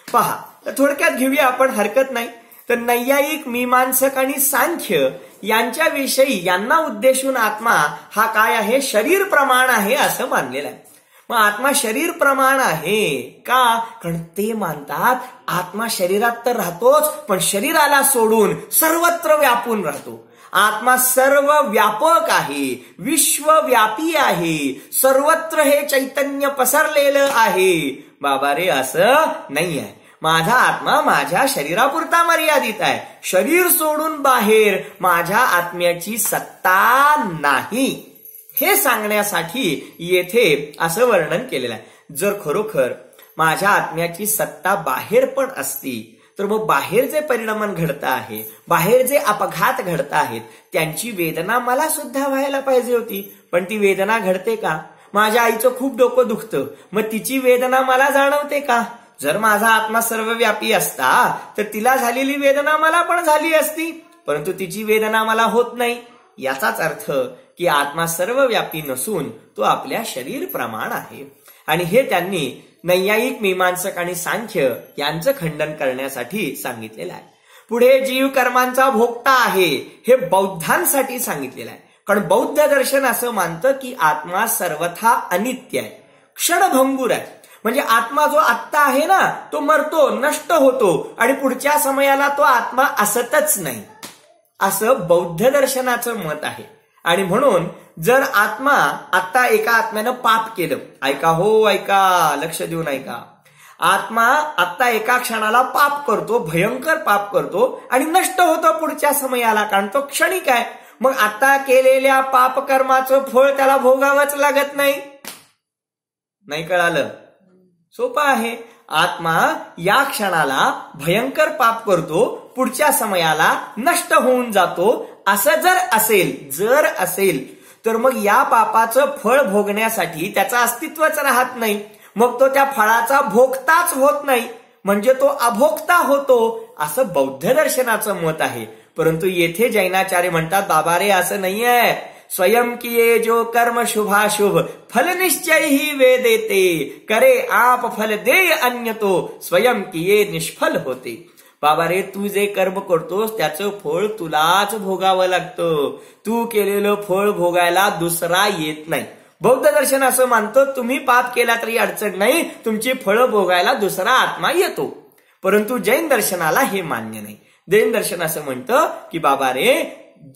[SPEAKER 1] पहा, तर थोडक्यात घेऊया आपण, हरकत नाही. तर नैयायिक, मीमांसक आणि सांख्य यांच्याविषयी, यांना उद्देशून आत्मा हा काय आहे, शरीर प्रमाण आहे असं मानलेलं आहे. मग आत्मा शरीर प्रमाण आहे का? कारण ते मानतात आत्मा शरीरात तर राहतोच, पण शरीराला सोडून सर्वत्र व्यापून राहतो. आत्मा सर्व व्यापक आहे, विश्वव्यापी आहे, सर्वत्र हे चैतन्य पसरलेलं आहे. बाबा रे, असं नाही आहे. माझा आत्मा माझ्या शरीरापुरता मर्यादित आहे, शरीर सोडून बाहेर माझ्या आत्म्याची सत्ता नाही हे सांगण्यासाठी येथे असं वर्णन केलेलं आहे. जर खरोखर माझ्या आत्म्याची सत्ता बाहेर पण असती तर मग बाहेर जे परिणाम घडत आहे, बाहेर जे अपघात घडत आहेत, त्यांची वेदना मला सुद्धा व्हायला पाहिजे होती. पण ती वेदना घडते का? माझ्या आईचं खूप डोकं दुखतं, मग तिची वेदना मला जाणवते का? जर माझा आत्मा सर्वव्यापी असता तर तिला झालेली वेदना मला पण झाली असती, परंतु तिची वेदना मला होत नाही. याचाच अर्थ की आत्मा सर्वव्यापी नसून तो आपल्या शरीर प्रमाण आहे. आणि हे त्यांनी नैयायिक, मीमांसक आणि सांख्य यांचं खंडन करण्यासाठी सांगितलेलं आहे. पुढे जीव कर्मांचा भोगता आहे हे बौद्धांसाठी सांगितलेलं आहे. कारण बौद्ध दर्शन असं मानतं की आत्मा सर्वथा अनित्य आहे, क्षणभंगूर आहे. म्हणजे आत्मा जो आत्ता आहे ना तो मरतो, नष्ट होतो आणि पुढच्या समयाला तो आत्मा असतच नाही, असं बौद्ध दर्शनाचं मत आहे. आणि म्हणून जर आत्मा आता एका आत्म्यानं पाप केलं, ऐका, लक्ष देऊन ऐका, आत्मा आता एका क्षणाला पाप करतो, भयंकर पाप करतो आणि नष्ट होतो पुढच्या समयाला, कारण तो क्षणिक आहे. मग आता केलेल्या पाप कर्माचं फळ त्याला भोगावंच लागत नाही. नाही कळालं? सोपं आहे. आत्मा या क्षणाला भयंकर पाप करतो, पुढच्या समयाला नष्ट होऊन जातो. असं जर असेल तर मग या पापाचं फळ भोगण्यासाठी त्याचं अस्तित्वच राहत नाही. मग तो त्या फळाचा भोगताच होत नाही. म्हणजे तो अभोक्ता होतो, असं बौद्ध दर्शनाचं मत आहे. परंतु येथे जैनाचार्य म्हणतात, बाबा रे असं नाहीये. स्वयं किए जो कर्म शुभाशुभ फल निश्चय ही वे देते, करे आप फल दे अन्य तो स्वयं किए निष्फल होते. बाबा रे, तू जे कर्म करतोस त्याचं फळ तुलाच भोगावं लागतं. तू केलेलं फळ भोगायला दुसरा येत नाही. बौद्ध दर्शन असं मानतं, तुम्ही पाप केला तरी अडचण नाही, तुमची फळं भोगायला दुसरा आत्मा येतो. परंतु जैन दर्शनाला हे मान्य नाही. जैन दर्शन असं म्हणतं की बाबा रे,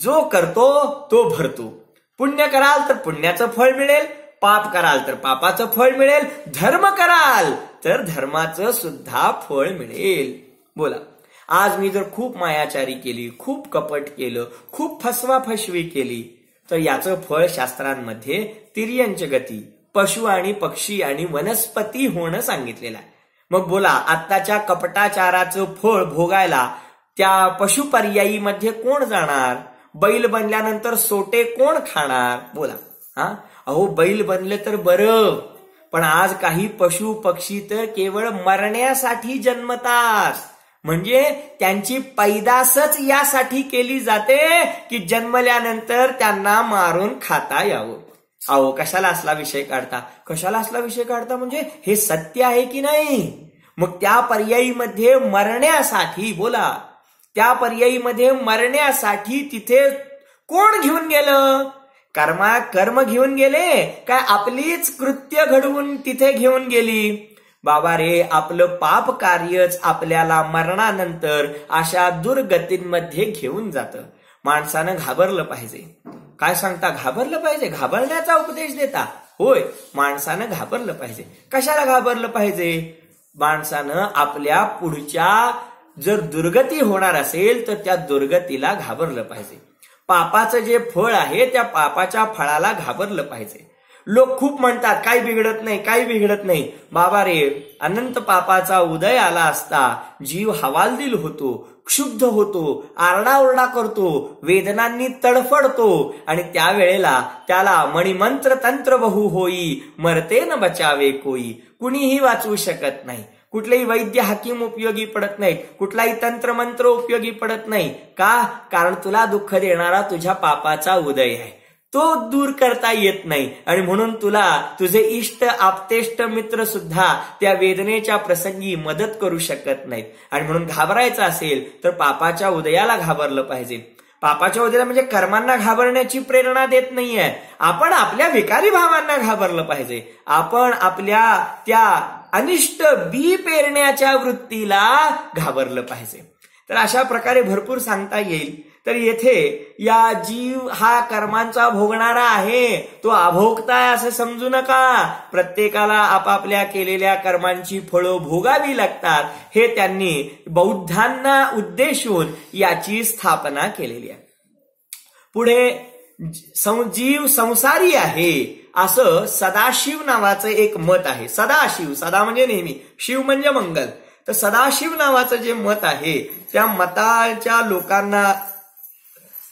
[SPEAKER 1] जो करतो तो भरतो. पुण्य कराल तर पुण्याचं फळ मिळेल, पाप कराल तर पापाचं फळ मिळेल, धर्म कराल तर धर्माचं सुद्धा फळ मिळेल. बोला, आज मी जर खूप मायाचारी केली, खूप कपट केलं, खूप फसवाफसवी केली, तर याचं फळ शास्त्रांमध्ये तिर्यंच गती, पशु आणि पक्षी आणि वनस्पती होणं सांगितलेलं आहे. मग बोला, आत्ताच्या कपटाचाराचं फळ भोगायला त्या पशुपर्यायीमध्ये कोण जाणार? बैल बनल्यानंतर सोटे कोण खाणार? बोला, अहो बैल बनले तर बरं, पण आज काही पशु पक्षी तर केवळ मरण्यासाठी जन्मतात. म्हणजे त्यांची पैदासच यासाठी केली जाते की जन्मल्यानंतर त्यांना मारून खाता यावं. अहो, कशाला असला विषय काढता? कशाला असला विषय काढता? म्हणजे हे सत्य आहे की नाही? मग त्या पर्यायीमध्ये मरण्यासाठी, बोला, त्या पर्यायीमध्ये मरण्यासाठी तिथे कोण घेऊन गेलं? कर्म घेऊन गेले काय आपलीच कृत्य घडवून तिथे घेऊन गेली? बाबा रे, आपलं पाप कार्यच आपल्याला मरणानंतर अशा दुर्गतींमध्ये घेऊन जातं. माणसानं घाबरलं पाहिजे. काय सांगता? घाबरलं पाहिजे. घाबरण्याचा उपदेश देता? होय, माणसानं घाबरलं पाहिजे. कशाला घाबरलं पाहिजे? माणसानं आपल्या पुढच्या जर दुर्गती होणार असेल तर त्या दुर्गतीला घाबरलं पाहिजे. पापाचं जे फळ आहे त्या पापाच्या फळाला घाबरलं पाहिजे. लोक खूप म्हणतात काही बिघडत नाही, काही बिघडत नाही. बाबा रे, अनंत पापाचा उदय आला असता जीव हवालदिल होतो, क्षुब्ध होतो, आरडाओरडा करतो, वेदनांनी तडफडतो आणि त्यावेळेला त्याला मणिमंत्र तंत्र बहु होई, मरते न बचावे कोई. कुणीही वाचवू शकत नाही. कुठलेही वैद्य हकीम उपयोगी पडत नाहीत, कुठलाही तंत्रमंत्र उपयोगी पडत नाही. का? कारण तुला दुःख देणारा तुझ्या पापाचा उदय आहे, तो दूर करता येत नाही. आणि म्हणून तुला तुझे इष्ट आप्तेष्ट मित्र सुद्धा त्या वेदनेच्या प्रसंगी मदत करू शकत नाहीत. आणि म्हणून घाबरायचं असेल तर पापाच्या उदयाला घाबरलं पाहिजे. पापाच्या उदयाला म्हणजे कर्मांना घाबरण्याची प्रेरणा देत नाहीये. आपण आपल्या विकारी भावांना घाबरलं पाहिजे. आपण आपल्या त्या अनिष्ट बी पेरण्याच्या वृत्तीला घाबरलं पाहिजे. तर अशा प्रकारे भरपूर सांगता येईल. तर येथे या जीव हा कर्मांचा भोगणारा आहे, तो अभोक्ता आहे असं समजू नका. प्रत्येकाला आपापल्या केलेल्या कर्मांची फळं भोगावी लागतात, हे त्यांनी बौद्धांना उद्देशून याची स्थापना केलेली आहे. पुढे जीव संसारी आहे असं सदाशिव नावाचं एक मत आहे. सदाशिव, सदा म्हणजे नेहमी, शिव म्हणजे मंगल. तर सदाशिव नावाचं जे मत आहे त्या मताच्या लोकांना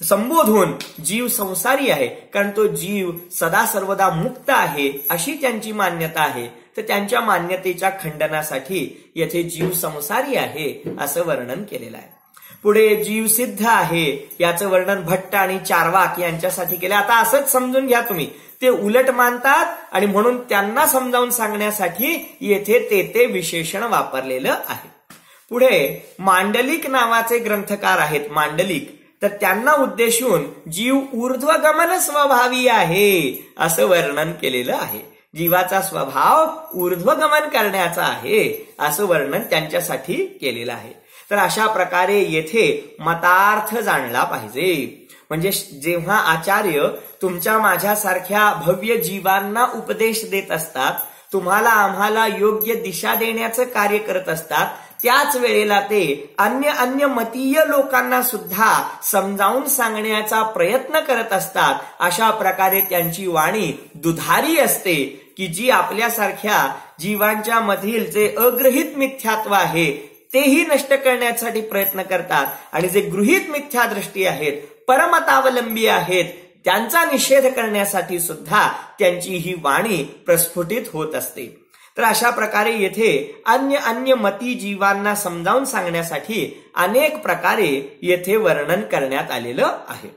[SPEAKER 1] संबोधून जीव संसारी आहे, कारण तो जीव सदा सर्वदा मुक्त आहे अशी त्यांची मान्यता आहे. तर त्यांच्या मान्यतेच्या खंडनासाठी येथे जीव संसारी आहे असं वर्णन केलेलं आहे. पुढे जीव सिद्ध आहे याचं वर्णन भट्ट आणि चार्वाक यांच्यासाठी केलं. आता असंच समजून घ्या तुम्ही, ते उलट मानतात आणि म्हणून त्यांना समजावून सांगण्यासाठी येथे ते विशेषण वापरलेलं आहे. पुढे मांडलिक नावाचे ग्रंथकार आहेत, मांडलिक. तर त्यांना उद्देशून जीव ऊर्ध्वगमन स्वभावी आहे असं वर्णन केलेलं आहे. जीवाचा स्वभाव ऊर्ध्वगमन करण्याचा आहे असं वर्णन त्यांच्यासाठी केलेलं आहे. तर अशा प्रकारे येथे मतार्थ जाणला पाहिजे. म्हणजे जेव्हा आचार्य तुमच्या माझ्यासारख्या भव्य जीवांना उपदेश देत असतात, तुम्हाला आम्हाला योग्य दिशा देण्याचं कार्य करत असतात, त्याच वेळेला ते अन्य मतीय लोकांना सुद्धा समजावून सांगण्याचा प्रयत्न करत असतात. अशा प्रकारे त्यांची वाणी दुधारी असते की जी आपल्यासारख्या जीवांच्या मधील जे अग्रहित मिथ्यात्व आहे तेही नष्ट करण्यासाठी प्रयत्न करतात, आणि जे गृहीत मिथ्या दृष्टी आहेत, परमतावलंबी आहेत, त्यांचा निषेध करण्यासाठी सुद्धा त्यांची ही वाणी प्रस्फुटित होत असते. तर अशा प्रकारे येथे अन्य मती जीवांना समजावून सांगण्यासाठी अनेक प्रकारे येथे वर्णन करण्यात आलेलं आहे.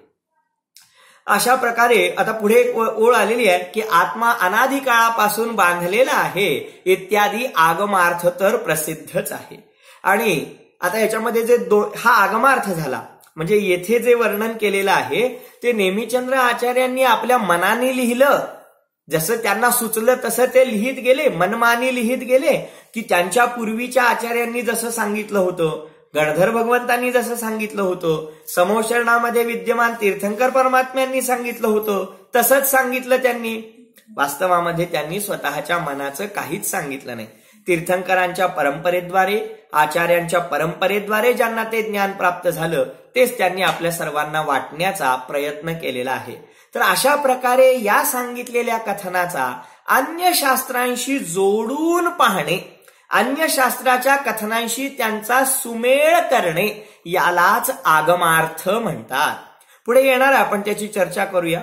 [SPEAKER 1] अशा प्रकारे आता पुढे एक ओळ आलेली आहे की आत्मा अनादी काळापासून बांधलेला आहे इत्यादी आगमार्थ तर प्रसिद्धच आहे. आणि आता याच्यामध्ये जे हा आगमार्थ झाला, म्हणजे येथे जे वर्णन केलेलं आहे ते नेमिचंद्र आचार्यांनी आपल्या मनाने लिहिलं, जसं त्यांना सुचलं तसं ते लिहित गेले, मनमानी लिहित गेले, की त्यांच्या पूर्वीच्या आचार्यांनी जसं सांगितलं होतं, गणधर भगवंतांनी जसं सांगितलं होतं, समोशरणामध्ये विद्यमान तीर्थंकर परमात्म्यांनी सांगितलं होतं तसंच सांगितलं त्यांनी. वास्तवामध्ये त्यांनी स्वतःच्या मनाचं काहीच सांगितलं नाही. तीर्थंकरांच्या परंपरेद्वारे, आचार्यांच्या परंपरेद्वारे ज्यांना ते ज्ञान प्राप्त झालं तेच त्यांनी आपल्या सर्वांना वाटण्याचा प्रयत्न केलेला आहे. तर अशा प्रकारे या सांगितलेल्या कथनाचा अन्य शास्त्रांशी जोडून पाहणे, अन्य शास्त्राच्या कथनांशी त्यांचा सुमेळ करणे यालाच आगमार्थ म्हणतात. पुढे येणार आपण त्याची चर्चा करूया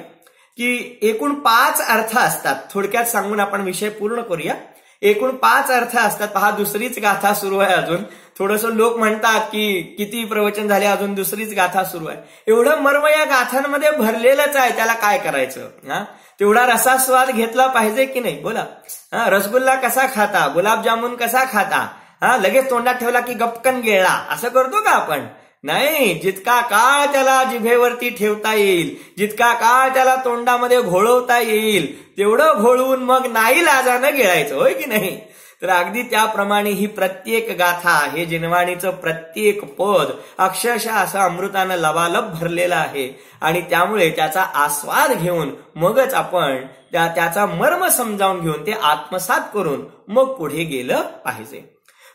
[SPEAKER 1] की एकूण 5 अर्थ असतात. थोडक्यात सांगून आपण विषय पूर्ण करूया. एकूण 5 अर्थ असतात. पहा, दुसरीच गाथा सुरू आहे अजून. थोडस लोक म्हणतात की किती प्रवचन झाले, अजून दुसरीच गाथा सुरू आहे. एवढं मर्म या गाथांमध्ये भरलेलंच आहे, त्याला काय करायचं? तेवढा रसास्वाद घेतला पाहिजे की नाही? बोला. रसगुल्ला कसा खाता, गुलाबजामुन कसा खाता, लगेच तोंडात ठेवला की गपकन गिळला, असं करतो का आपण? नाही. जितका काळ त्याला जिभेवरती ठेवता येईल, जितका काळ त्याला तोंडामध्ये घोळवता येईल तेवढं घोळवून मग नाईलाजानं गिळायचं, होय की नाही? तर अगदी त्याप्रमाणे ही प्रत्येक गाथा, हे जिनवाणीचं प्रत्येक पद अक्षरशः असं अमृतानं लबालब भरलेलं आहे. आणि त्यामुळे त्याचा आस्वाद घेऊन मगच आपण त्याचा मर्म समजावून घेऊन ते आत्मसात करून मग पुढे गेलं पाहिजे.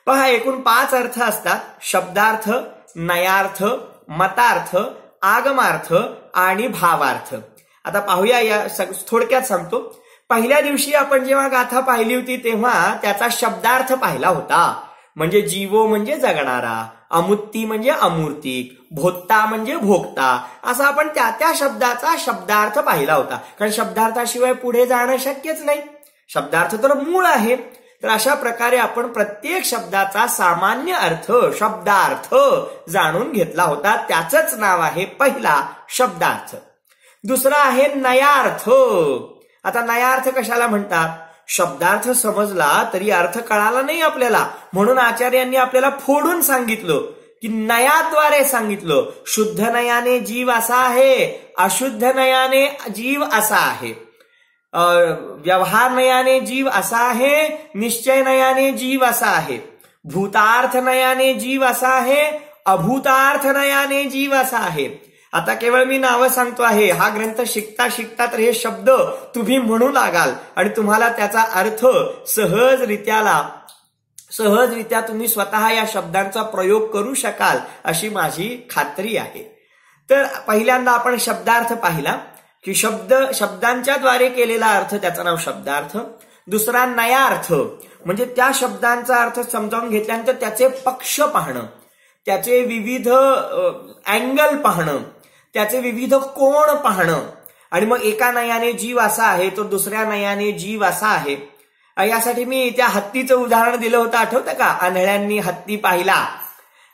[SPEAKER 1] पहा, एकूण 5 अर्थ असतात: शब्दार्थ, नयार्थ, मतार्थ, आगमार्थ आणि भावार्थ. आता पाहूया, या थोडक्यात सांगतो. पहिल्या दिवशी आपण जेव्हा गाथा पाहिली होती तेव्हा त्याचा शब्दार्थ पाहिला होता. म्हणजे जीवो म्हणजे जगणारा, अमुत्ती म्हणजे अमूर्तिक, भोक्ता म्हणजे भोगता, असा आपण त्या शब्दाचा शब्दार्थ पाहिला होता. कारण शब्दार्थाशिवाय पुढे जाणं शक्यच नाही. शब्दार्थ तर मूळ आहे. तर अशा प्रकारे आपण प्रत्येक शब्दाचा सामान्य अर्थ, शब्दार्थ जाणून घेतला होता. त्याचंच नाव आहे पहिला शब्दार्थ. दुसरा आहे नयार्थ. आता नयार्थ कशाला म्हणतात? शब्दार्थ समजला तरी अर्थ कळाला नाही आपल्याला, म्हणून आचार्यांनी आपल्याला फोडून सांगितलं की नयाद्वारे सांगितलं. शुद्ध नयाने जीव असा आहे, अशुद्ध नयाने जीव असा आहे, व्यवहार नयाने जीव असा आहे, निश्चय नयाने जीव असा आहे, भूतार्थ नयाने जीव असा आहे, अभूतार्थ नयाने जीव असा आहे. आता केवळ मी नावं सांगतो आहे. हा ग्रंथ शिकता शिकता तर हे शब्द तुम्ही म्हणू लागाल आणि तुम्हाला त्याचा अर्थ सहजरित्या तुम्ही स्वतः या शब्दांचा प्रयोग करू शकाल अशी माझी खात्री आहे. तर पहिल्यांदा आपण शब्दार्थ पाहिला की शब्दांच्या द्वारे केलेला अर्थ, त्याचं नाव शब्दार्थ. दुसरा नयार्थ, म्हणजे त्या शब्दांचा अर्थ समजावून घेतल्यानंतर त्याचे पक्ष पाहणं, त्याचे विविध अँगल पाहणं, त्याचे विविध कोण पाहणं. आणि मग एका नयाने जीव असा आहे तर दुसऱ्या नयाने जीव असा आहे. यासाठी मी त्या हत्तीचं उदाहरण दिलं होतं, आठवतं का? आंधळ्यांनी हत्ती पाहिला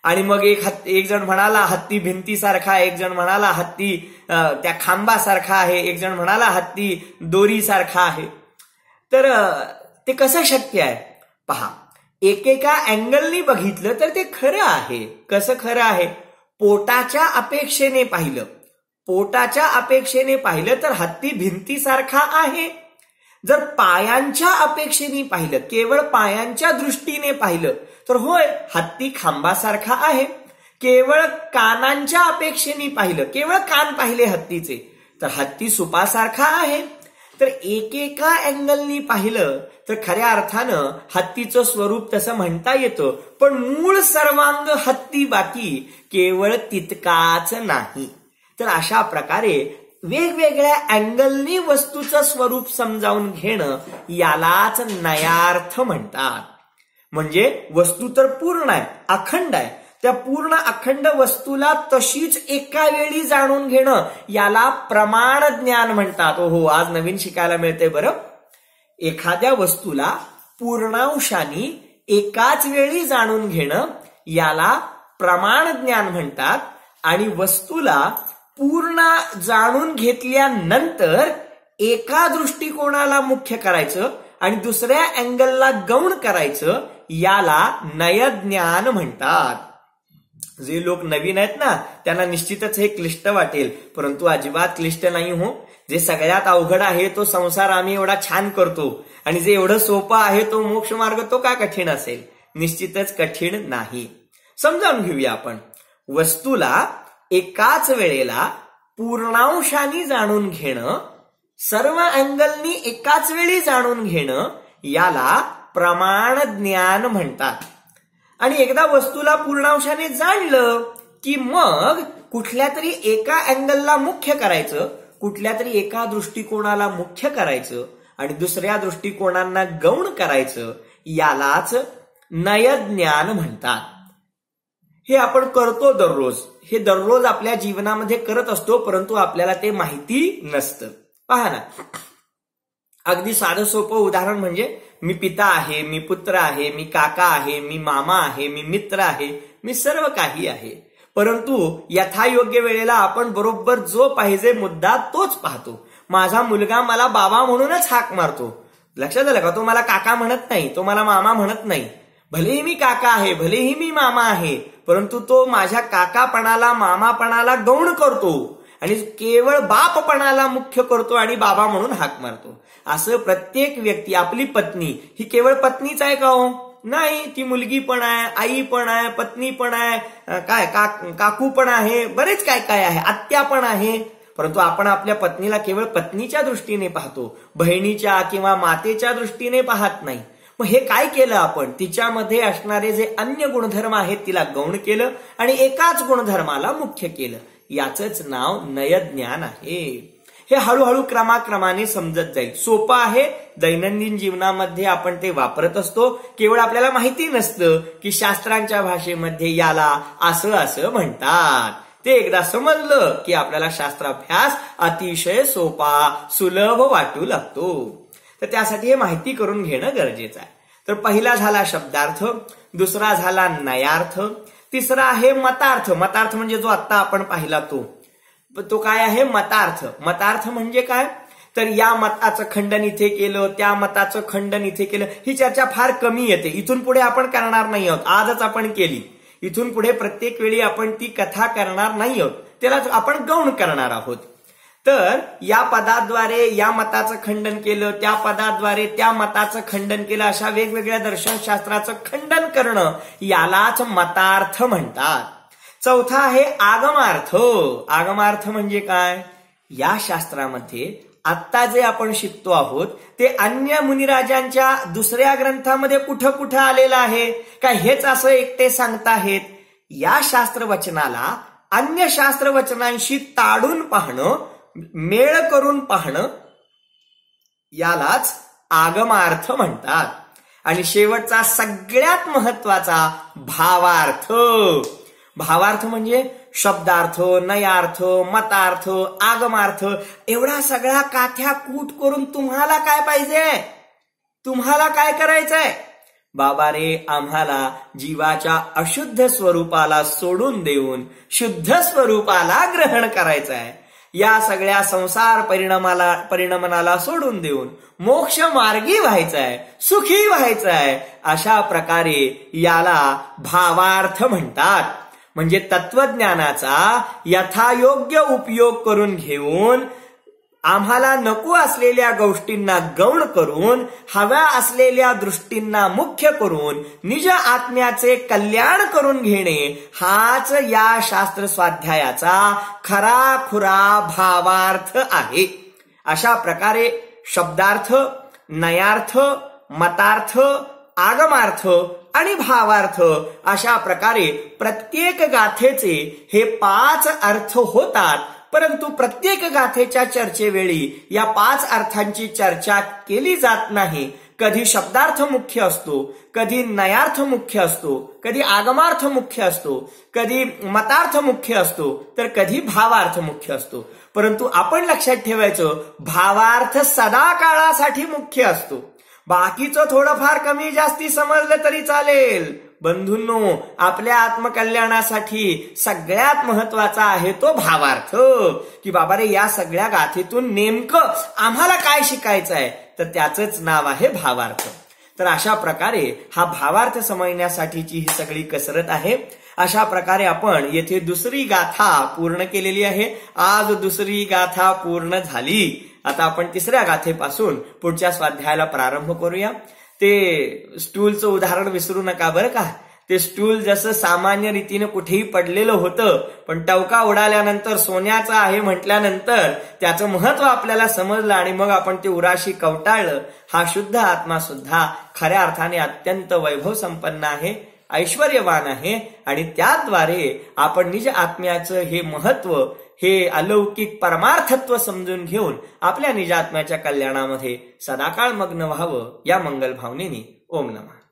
[SPEAKER 1] आणि मग एक जण म्हणाला हत्ती भिंतीसारखा, एक जण म्हणाला हत्ती त्या खांबासारखा आहे, एक जण म्हणाला हत्ती दोरीसारखा आहे. तर ते कसं शक्य आहे? पहा, एकेका अँगलनी बघितलं तर ते खरं आहे. कसं खरं आहे? पोटाच्या अपेक्षेने पाहिलं तर हत्ती भिंतीसारखा आहे. जर पायांच्या अपेक्षेने पाहिलं, केवळ पायांच्या दृष्टीने पाहिलं तर होय, हत्ती खांबासारखा आहे. केवळ कानांच्या अपेक्षेने पाहिलं, केवळ कान पाहिले हत्तीचे, तर हत्ती सुपासारखा आहे. तर एकेका अँगलनी पाहिलं तर खऱ्या अर्थानं हत्तीचं स्वरूप तसं म्हणता येतं, पण मूळ सर्वांग हत्ती बाकी केवळ तितकाच नाही. तर अशा प्रकारे वेगवेगळ्या अँगलनी वस्तूचं स्वरूप समजावून घेणं यालाच नयार्थ म्हणतात. म्हणजे वस्तू तर पूर्ण आहे, अखंड आहे, त्या पूर्ण अखंड वस्तूला तशीच एका वेळी जाणून घेणं याला प्रमाण ज्ञान म्हणतात. हो, आज नवीन शिकायला मिळते बरं. एखाद्या वस्तूला पूर्णांशाने एकाच वेळी जाणून घेणं याला प्रमाण ज्ञान म्हणतात. आणि वस्तूला पूर्ण जाणून घेतल्यानंतर एका दृष्टिकोनाला मुख्य करायचं आणि दुसऱ्या अँगलला गौण करायचं याला नयज्ञान म्हणतात. जे लोक नवीन आहेत ना त्यांना निश्चितच हे क्लिष्ट वाटेल, परंतु अजिबात क्लिष्ट नाही हो. जे सगळ्यात अवघड आहे तो संसार आम्ही एवढा छान करतो आणि जे एवढं सोपं आहे तो मोक्ष मार्ग तो का कठीण असेल? निश्चितच कठीण नाही. समजावून घेऊया आपण. वस्तूला एकाच वेळेला पूर्णांशाने जाणून घेणं, सर्व अँगलनी एकाच वेळी जाणून घेणं याला प्रमाण ज्ञान म्हणतात. आणि एकदा वस्तूला पूर्णांशाने जाणलं की मग कुठल्या तरी एका अँगलला मुख्य करायचं, कुठल्या तरी एका दृष्टिकोनाला मुख्य करायचं आणि दुसऱ्या दृष्टिकोनांना गौण करायचं यालाच नयज्ञान म्हणतात. हे आपण करतो दररोज, हे दररोज आपल्या जीवनामध्ये करत असतो, परंतु आपल्याला ते माहिती नसतं. पहा ना, अगदी साधं सोपं उदाहरण म्हणजे मी पिता आहे, मी पुत्र आहे, मी काका आहे, मी मामा आहे, मी मित्र आहे, मी सर्व काही आहे. परंतु यथायोग्य वेळेला आपण बरोबर जो पाहिजे मुद्दा तोच पाहतो. माझा मुलगा मला बाबा म्हणूनच हाक मारतो. लक्षात आलं का? तो मला काका म्हणत नाही, तो मला मामा म्हणत नाही. भलेही मी काका आहे, भलेही मी मामा आहे, परंतु तो माझ्या काकापणाला मामापणाला गौण करतो आणि केवळ बापपणाला मुख्य करतो आणि बाबा म्हणून हाक मारतो. असं प्रत्येक व्यक्ती, आपली पत्नी ही केवळ पत्नीच आहे का हो? नाही, ती मुलगी पण आहे, आई पण आहे, पत्नी पण आहे, काय काकू पण आहे, बरेच काय काय आहे, आत्या पण आहे. परंतु आपण आपल्या पत्नीला केवळ पत्नीच्या दृष्टीने पाहतो, बहिणीच्या किंवा मातेच्या दृष्टीने पाहत नाही. मग हे काय केलं आपण? तिच्यामध्ये असणारे जे अन्य गुणधर्म आहेत तिला गौण केलं आणि एकाच गुणधर्माला मुख्य केलं. याचंच नाव नयज्ञान आहे. हे हळूहळू क्रमाक्रमाने समजत जाईल. सोपं आहे, दैनंदिन जीवनामध्ये आपण ते वापरत असतो. केवळ आपल्याला माहिती नसतं की शास्त्रांच्या भाषेमध्ये याला असं असं म्हणतात. ते एकदा समजलं की आपल्याला शास्त्राभ्यास अतिशय सोपा, सुलभ वाटू लागतो. तर त्यासाठी हे माहिती करून घेणं गरजेचं आहे. तर पहिला झाला शब्दार्थ, दुसरा झाला नयार्थ, तिसरा आहे मतार्थ. मतार्थ म्हणजे जो आता आपण पाहिला तो काय आहे? मतार्थ. मतार्थ म्हणजे काय? तर या मताचं खंडन इथे केलं, त्या मताचं खंडन इथे केलं, ही चर्चा फार कमी येते. इथून पुढे आपण करणार नाही आहोत. आजच आपण केली, इथून पुढे प्रत्येक वेळी आपण ती कथा करणार नाही आहोत, त्याला आपण गौण करणार आहोत. तर या पदाद्वारे या मताचं खंडन केलं, त्या पदाद्वारे त्या मताचं खंडन केलं, अशा वेगवेगळ्या दर्शनशास्त्राचं खंडन करणं यालाच मतार्थ म्हणतात. चौथा आहे आगमार्थ. आगमार्थ म्हणजे काय? या शास्त्रामध्ये आत्ता जे आपण शिकतो आहोत ते अन्य मुनिराजांच्या दुसऱ्या ग्रंथामध्ये कुठं कुठं आलेलं आहे काय? हेच असं एकटे सांगताहेत. या शास्त्रवचनाला अन्य शास्त्रवचनांशी ताडून पाहणं, मेळ करून पाहणं यालाच आगमार्थ म्हणतात. आणि शेवटचा सगळ्यात महत्वाचा भावार्थ. भावार्थ म्हणजे शब्दार्थ, नयार्थ, मतार्थ, आगमार्थ एवढा सगळा काथ्या कूट करून तुम्हाला काय पाहिजे? तुम्हाला काय करायचंय? बाबा रे, आम्हाला जीवाच्या अशुद्ध स्वरूपाला सोडून देऊन शुद्ध स्वरूपाला ग्रहण करायचं आहे. या सगळ्या संसार परिणमनाला सोडून देऊन मोक्ष मार्गी व्हायचं आहे, सुखी व्हायचं आहे. अशा प्रकारे याला भावार्थ म्हणतात. म्हणजे तत्वज्ञानाचा यथायोग्य उपयोग करून घेऊन आम्हाला नको असलेल्या गोष्टींना गौण करून हव्या असलेल्या दृष्टींना मुख्य करून निज आत्म्याचे कल्याण करून घेणे हाच या शास्त्र स्वाध्यायाचा खराखुरा भावार्थ आहे. अशा प्रकारे शब्दार्थ, नयार्थ, मतार्थ, आगमार्थ आणि भावार्थ अशा प्रकारे प्रत्येक गाथेचे हे 5 अर्थ होतात. परंतु प्रत्येक गाथेच्या चर्चेवेळी या 5 अर्थांची चर्चा केली जात नाही. कधी शब्दार्थ मुख्य असतो, कधी नयार्थ मुख्य असतो, कधी आगमार्थ मुख्य असतो, कधी मतार्थ मुख्य असतो, तर कधी भावार्थ मुख्य असतो. परंतु आपण लक्षात ठेवायचं, भावार्थ सदा काळासाठी मुख्य असतो. बाकीचं थोडंफार कमी जास्ती समजलं तरी चालेल. बंधूंनो, आपल्या आत्मकल्याणासाठी सगळ्यात महत्वाचा आहे तो भावार्थ, की बाबा रे या सगळ्या गाथेतून नेमकं आम्हाला काय शिकायचं आहे, तर त्याचंच नाव आहे भावार्थ. तर अशा प्रकारे हा भावार्थ समजण्यासाठीची ही सगळी कसरत आहे. अशा प्रकारे आपण येथे दुसरी गाथा पूर्ण केलेली आहे. आज दुसरी गाथा पूर्ण झाली. आता आपण तिसऱ्या गाथेपासून पुढच्या स्वाध्यायाला प्रारंभ करूया. ते स्टूलचं उदाहरण विसरू नका बरं का. ते स्टूल जसं सामान्य रीतीने कुठेही पडलेलं होतं, पण टवका उडाल्यानंतर सोन्याचा आहे म्हटल्यानंतर त्याचं महत्व आपल्याला समजलं आणि मग आपण ते उराशी कवटाळलं. हा शुद्ध आत्मा सुद्धा खऱ्या अर्थाने अत्यंत वैभव संपन्न आहे, ऐश्वर्यवान आहे आणि त्याद्वारे आपण निज आत्म्याचं हे महत्व, हे अलौकिक परमार्थत्व समजून घेऊन आपल्या निज आत्म्याच्या कल्याणामध्ये सदाकाळ मग्न व्हावं या मंगल भावनेने ओम नमः.